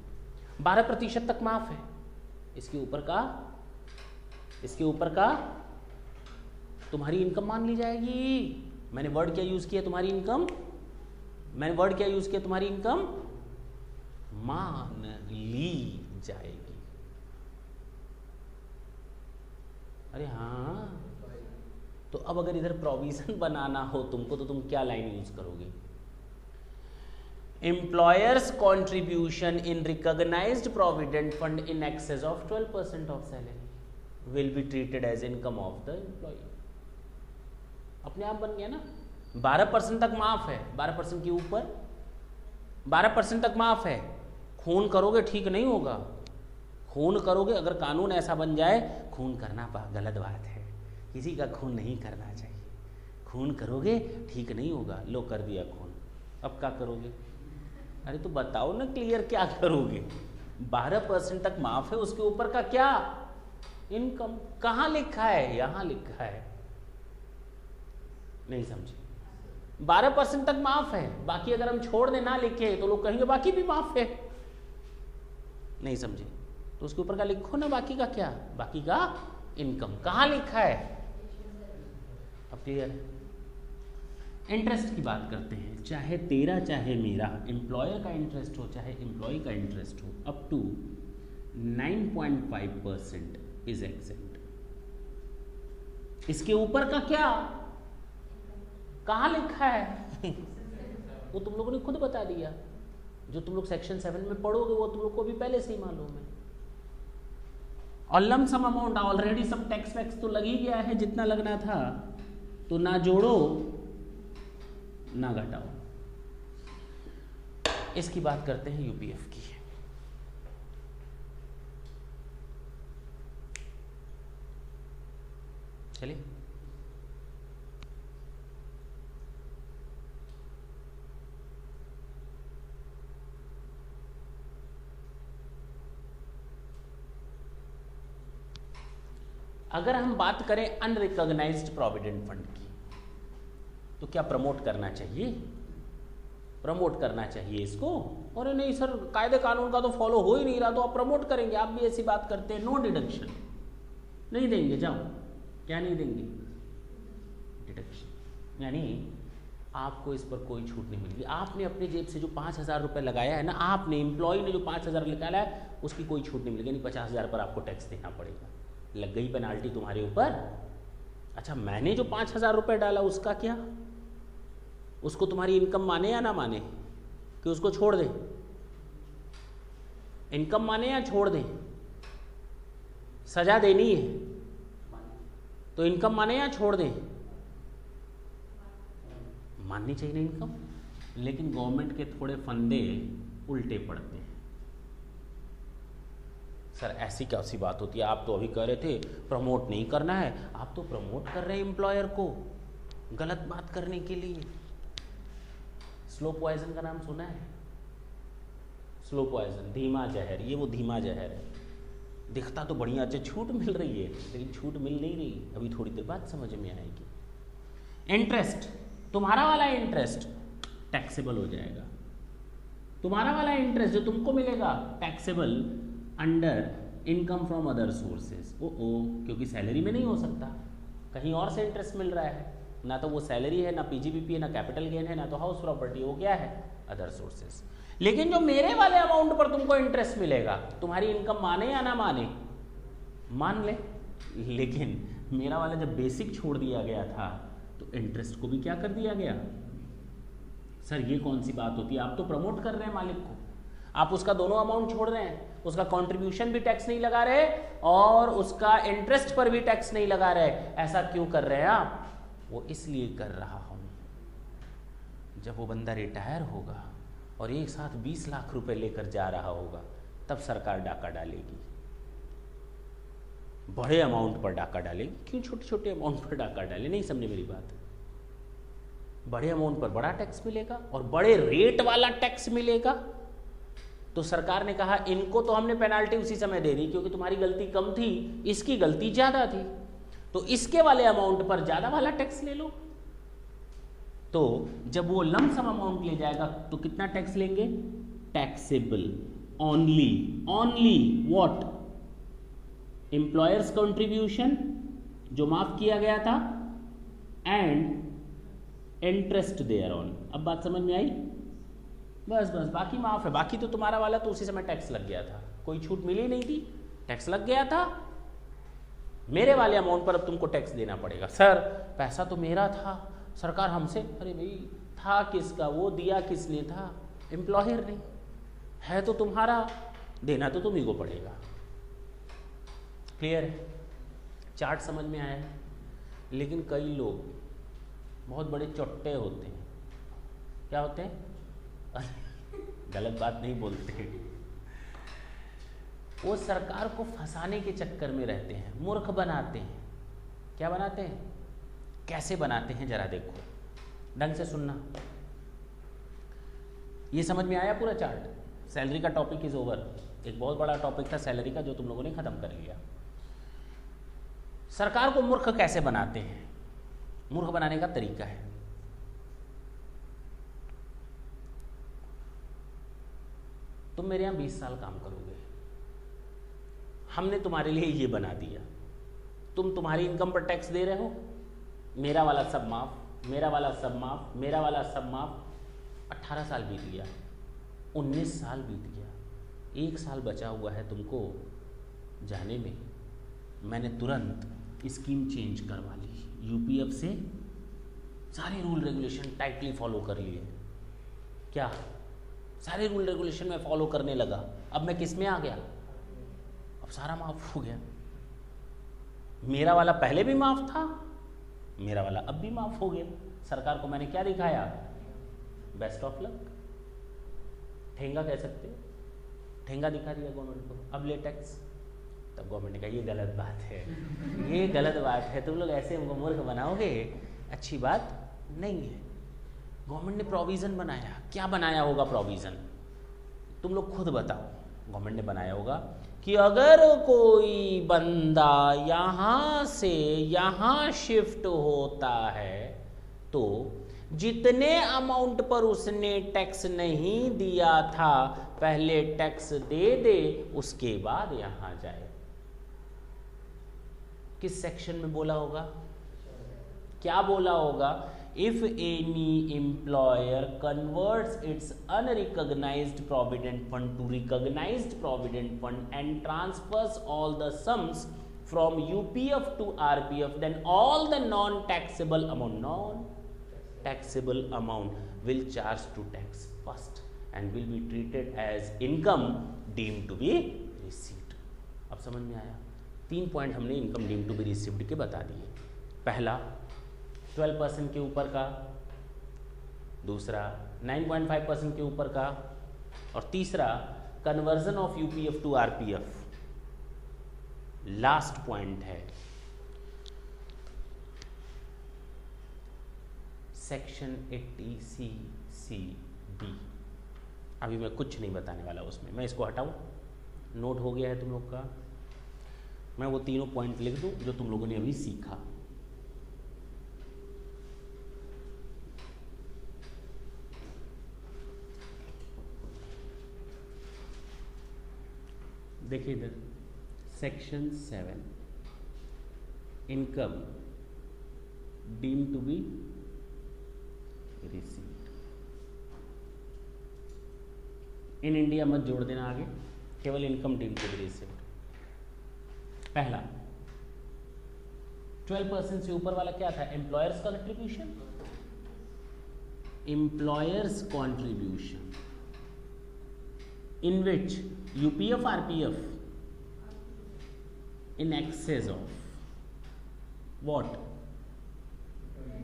12% तक माफ है, इसके ऊपर का तुम्हारी इनकम मान ली जाएगी। मैंने वर्ड क्या यूज किया, तुम्हारी इनकम, मैंने वर्ड क्या यूज किया, तुम्हारी इनकम मान ली जाएगी। अरे हाँ, तो अब अगर इधर प्रोविजन बनाना हो तुमको, तो तुम क्या लाइन यूज करोगे? Employer's contribution in recognised provident fund in excess of 12% of salary will be treated as income of the employee. अपने आप बन गया ना, 12% तक माफ है, 12% के ऊपर 12% तक माफ है। खून करोगे ठीक नहीं होगा, खून करोगे, अगर कानून ऐसा बन जाए खून करना गलत बात है, किसी का खून नहीं करना चाहिए, खून करोगे ठीक नहीं होगा। लो कर दिया खून, अब क्या करोगे? अरे तो बताओ ना क्लियर क्या करोगे? 12% तक माफ है, उसके ऊपर का क्या? इनकम। कहाँ लिखा है? यहां लिखा है, नहीं समझे? 12% तक माफ है, बाकी अगर हम छोड़ दे ना लिखे तो लोग कहेंगे बाकी भी माफ है, नहीं समझे? तो उसके ऊपर का लिखो ना, बाकी का क्या? बाकी का इनकम। कहाँ लिखा है? अब क्लियर है? इंटरेस्ट की बात करते हैं, चाहे तेरा चाहे मेरा, एम्प्लॉयर का इंटरेस्ट हो चाहे एम्प्लॉय का इंटरेस्ट हो, अप टू 9.5% इज एग्जेम्प्ट। इसके ऊपर का क्या? कहाँ लिखा है? वो तुम लोगों ने खुद बता दिया, जो तुम लोग सेक्शन 7 में पढ़ोगे वो तुम लोग को भी पहले से ही मालूम है। और लम सम अमाउंट ऑलरेडी सब टैक्स वैक्स तो लग ही गया है जितना लगना था, तो ना जोड़ो ना घटाओ। इसकी बात करते हैं यूपीएफ की। चलिए, अगर हम बात करें अनरिकॉग्नाइज्ड प्रोविडेंट फंड की, तो क्या प्रमोट करना चाहिए? प्रमोट करना चाहिए इसको। और नहीं सर, कायदे कानून का तो फॉलो हो ही नहीं रहा, तो आप प्रमोट करेंगे? आप भी ऐसी बात करते हैं, नो डिडक्शन नहीं देंगे। जाओ, क्या नहीं देंगे? डिडक्शन, यानी आपको इस पर कोई छूट नहीं मिलेगी। आपने अपनी जेब से जो 5,000 रुपये लगाया है ना, आपने, एम्प्लॉय ने जो 5,000 निकाला है, उसकी कोई छूट नहीं मिलेगी। नहीं, 50,000 पर आपको टैक्स देना पड़ेगा, लग गई पेनाल्टी तुम्हारे ऊपर। अच्छा, मैंने जो 5,000 रुपये डाला उसका क्या? उसको तुम्हारी इनकम माने या ना माने, कि उसको छोड़ दें? इनकम माने या छोड़ दें? सजा देनी है तो इनकम माने या छोड़ दें? माननी चाहिए ना इनकम। लेकिन गवर्नमेंट के थोड़े फंदे उल्टे पड़ते हैं। सर ऐसी क्या सी बात होती है? आप तो अभी कह रहे थे प्रमोट नहीं करना है, आप तो प्रमोट कर रहे हैं एम्प्लॉयर को गलत बात करने के लिए। स्लो पॉइजन का नाम सुना है? स्लो पॉइजन, धीमा जहर। ये वो धीमा जहर है, दिखता तो बढ़िया, अच्छा छूट मिल रही है, लेकिन छूट मिल नहीं रही, अभी थोड़ी देर बाद समझ में आएगी। इंटरेस्ट, तुम्हारा वाला इंटरेस्ट टैक्सेबल हो जाएगा। तुम्हारा वाला इंटरेस्ट जो तुमको मिलेगा taxable under income from other sources. ओ क्योंकि सैलरी में नहीं हो सकता, कहीं और से इंटरेस्ट मिल रहा है, ना तो वो सैलरी है, ना पीजीबीपी है, ना कैपिटल गेन है, ना तो हाउस प्रॉपर्टी, वो क्या है, अदर सोर्सेस। लेकिन जो मेरे वाले अमाउंट पर तुमको इंटरेस्ट मिलेगा, तुम्हारी इनकम माने या ना माने, मान ले, लेकिन मेरा वाला जब बेसिक छोड़ दिया गया था तो इंटरेस्ट को भी क्या कर दिया गया। सर ये कौन सी बात होती है, आप तो प्रमोट कर रहे हैं मालिक को, आप उसका दोनों अमाउंट छोड़ रहे हैं, उसका कंट्रीब्यूशन भी टैक्स नहीं लगा रहे और उसका इंटरेस्ट पर भी टैक्स नहीं लगा रहे। ऐसा क्यों कर रहे हैं आप? वो इसलिए कर रहा हूं, जब वो बंदा रिटायर होगा और एक साथ 20 लाख रुपए लेकर जा रहा होगा, तब सरकार डाका डालेगी, बड़े अमाउंट पर डाका डालेगी। क्यों छोटे छोटे अमाउंट पर डाका डाले, नहीं समझे मेरी बात। बड़े अमाउंट पर बड़ा टैक्स मिलेगा और बड़े रेट वाला टैक्स मिलेगा, तो सरकार ने कहा इनको तो हमने पेनाल्टी उसी समय दे दी क्योंकि तुम्हारी गलती कम थी, इसकी गलती ज्यादा थी, तो इसके वाले अमाउंट पर ज्यादा वाला टैक्स ले लो। तो जब वो लमसम अमाउंट ले जाएगा तो कितना टैक्स लेंगे, taxable only what, employers contribution जो माफ किया गया था एंड इंटरेस्ट देयर ऑन। अब बात समझ में आई? बस बाकी माफ है, बाकी तो तुम्हारा वाला तो उसी समय टैक्स लग गया था, कोई छूट मिली नहीं थी, टैक्स लग गया था। मेरे वाले अमाउंट पर अब तुमको टैक्स देना पड़ेगा। सर पैसा तो मेरा था, सरकार हमसे, अरे भाई था किसका, वो दिया किसने था, एम्प्लॉयर ने, है तो तुम्हारा, देना तो तुम्ही को पड़ेगा। क्लियर है? चार्ट समझ में आया है? लेकिन कई लोग बहुत बड़े चोट्टे होते हैं। क्या होते हैं? गलत बात नहीं बोलते, वो सरकार को फंसाने के चक्कर में रहते हैं, मूर्ख बनाते हैं। क्या बनाते हैं? कैसे बनाते हैं जरा देखो, ढंग से सुनना। ये समझ में आया पूरा चार्ट? सैलरी का टॉपिक इज ओवर। एक बहुत बड़ा टॉपिक था सैलरी का जो तुम लोगों ने खत्म कर लिया। सरकार को मूर्ख कैसे बनाते हैं? मूर्ख बनाने का तरीका है, तुम मेरे यहां 20 साल काम करोगे, हमने तुम्हारे लिए ये बना दिया, तुम तुम्हारी इनकम पर टैक्स दे रहे हो, मेरा वाला सब माफ, मेरा वाला सब माफ, मेरा वाला सब माफ। 18 साल बीत गया, 19 साल बीत गया, 1 साल बचा हुआ है तुमको जाने में। मैंने तुरंत स्कीम चेंज करवा ली, यूपीएफ से सारे रूल रेगुलेशन टाइटली फॉलो कर लिए। क्या? सारे रूल रेगुलेशन में फॉलो करने लगा। अब मैं किस में आ गया? अब सारा माफ हो गया। मेरा वाला पहले भी माफ था, मेरा वाला अब भी माफ हो गया। सरकार को मैंने क्या दिखाया? बेस्ट ऑफ लक, ठेंगा कह सकते हो, ठेंगा दिखा दिया गवर्नमेंट को, अब ले टैक्स। तब गवर्नमेंट ने कहा ये गलत बात है, ये गलत बात है, तुम लोग ऐसे हमको मूर्ख बनाओगे, अच्छी बात नहीं है। गवर्नमेंट ने प्रोविज़न बनाया। क्या बनाया होगा प्रोविज़न? तुम लोग खुद बताओ। गवर्नमेंट ने बनाया होगा कि अगर कोई बंदा यहाँ से यहाँ शिफ्ट होता है तो जितने अमाउंट पर उसने टैक्स नहीं दिया था पहले टैक्स दे दे, उसके बाद यहाँ जाए। किस सेक्शन में बोला होगा? क्या बोला होगा? If any employer converts its unrecognized provident fund to recognized provident fund and transfers all the sums from UPF to RPF, then all the non-taxable amount will charge to tax first and will be treated as income deemed to be received. अब समझ में आया? 3 point हमने income deemed to be received के बता दिए। पहला 12% के ऊपर का, दूसरा 9.5% के ऊपर का, और तीसरा conversion of UPF to RPF. Last point है सेक्शन 80C(डी). अभी मैं कुछ नहीं बताने वाला उसमें, मैं इसको हटाऊं? नोट हो गया है तुम लोग का? मैं वो तीनों पॉइंट लिख दूं जो तुम लोगों ने अभी सीखा। देखिए इधर section 7 income deem to be received. In India मत जोड़ देना आगे, केवल income deem to be received. पहला 12% से ऊपर वाला क्या था? Employer's contribution, employer's contribution in which UPF RPF in excess of what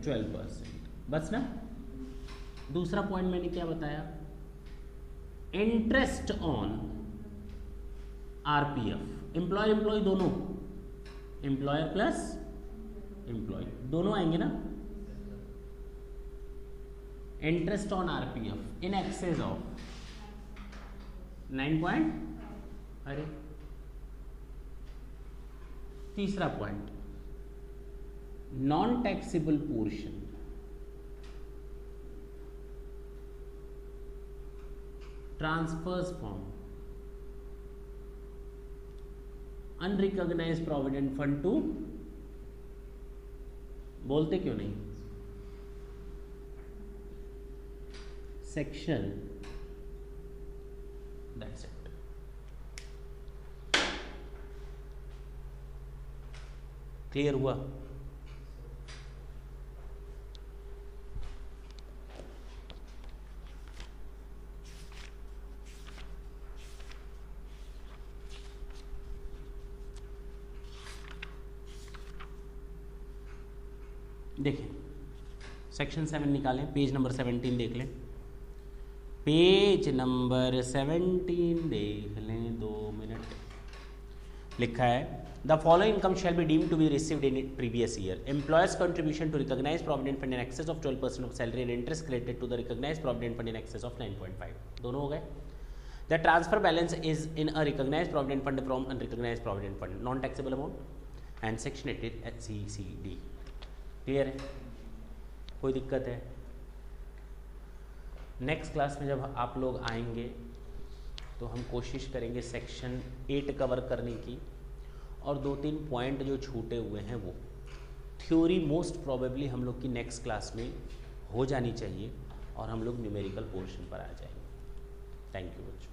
12%, बस ना। दूसरा पॉइंट मैंने क्या बताया? Interest on RPF, employer employee दोनों, एम्प्लॉयर प्लस एम्प्लॉय दोनों आएंगे ना। Interest on RPF in excess of 9 अरे तीसरा point, non taxable portion transfers from unrecognised provident fund to, बोलते क्यों नहीं? Section, that's it. क्लियर हुआ? देखें सेक्शन 7 निकालें, पेज नंबर 17 देख लें, पेज नंबर 17 देख लें, 2 मिनट। लिखा है the following income shall be deemed to be received in previous year. Employer's contribution to recognised provident fund in excess of 12% of salary and interest related to the recognised provident fund in excess of 9.5, दोनों हो गए। The transfer balance is in a recognised provident fund from unrecognised provident fund, non taxable amount and section 8 HCCD। Clear है? कोई दिक्कत है? Next class में जब आप लोग आएंगे तो हम कोशिश करेंगे सेक्शन 8 कवर करने की, और 2-3 पॉइंट जो छूटे हुए हैं वो थ्योरी मोस्ट प्रोबेबली हम लोग की नेक्स्ट क्लास में हो जानी चाहिए, और हम लोग न्यूमेरिकल पोर्शन पर आ जाएंगे। थैंक यू बच्चों।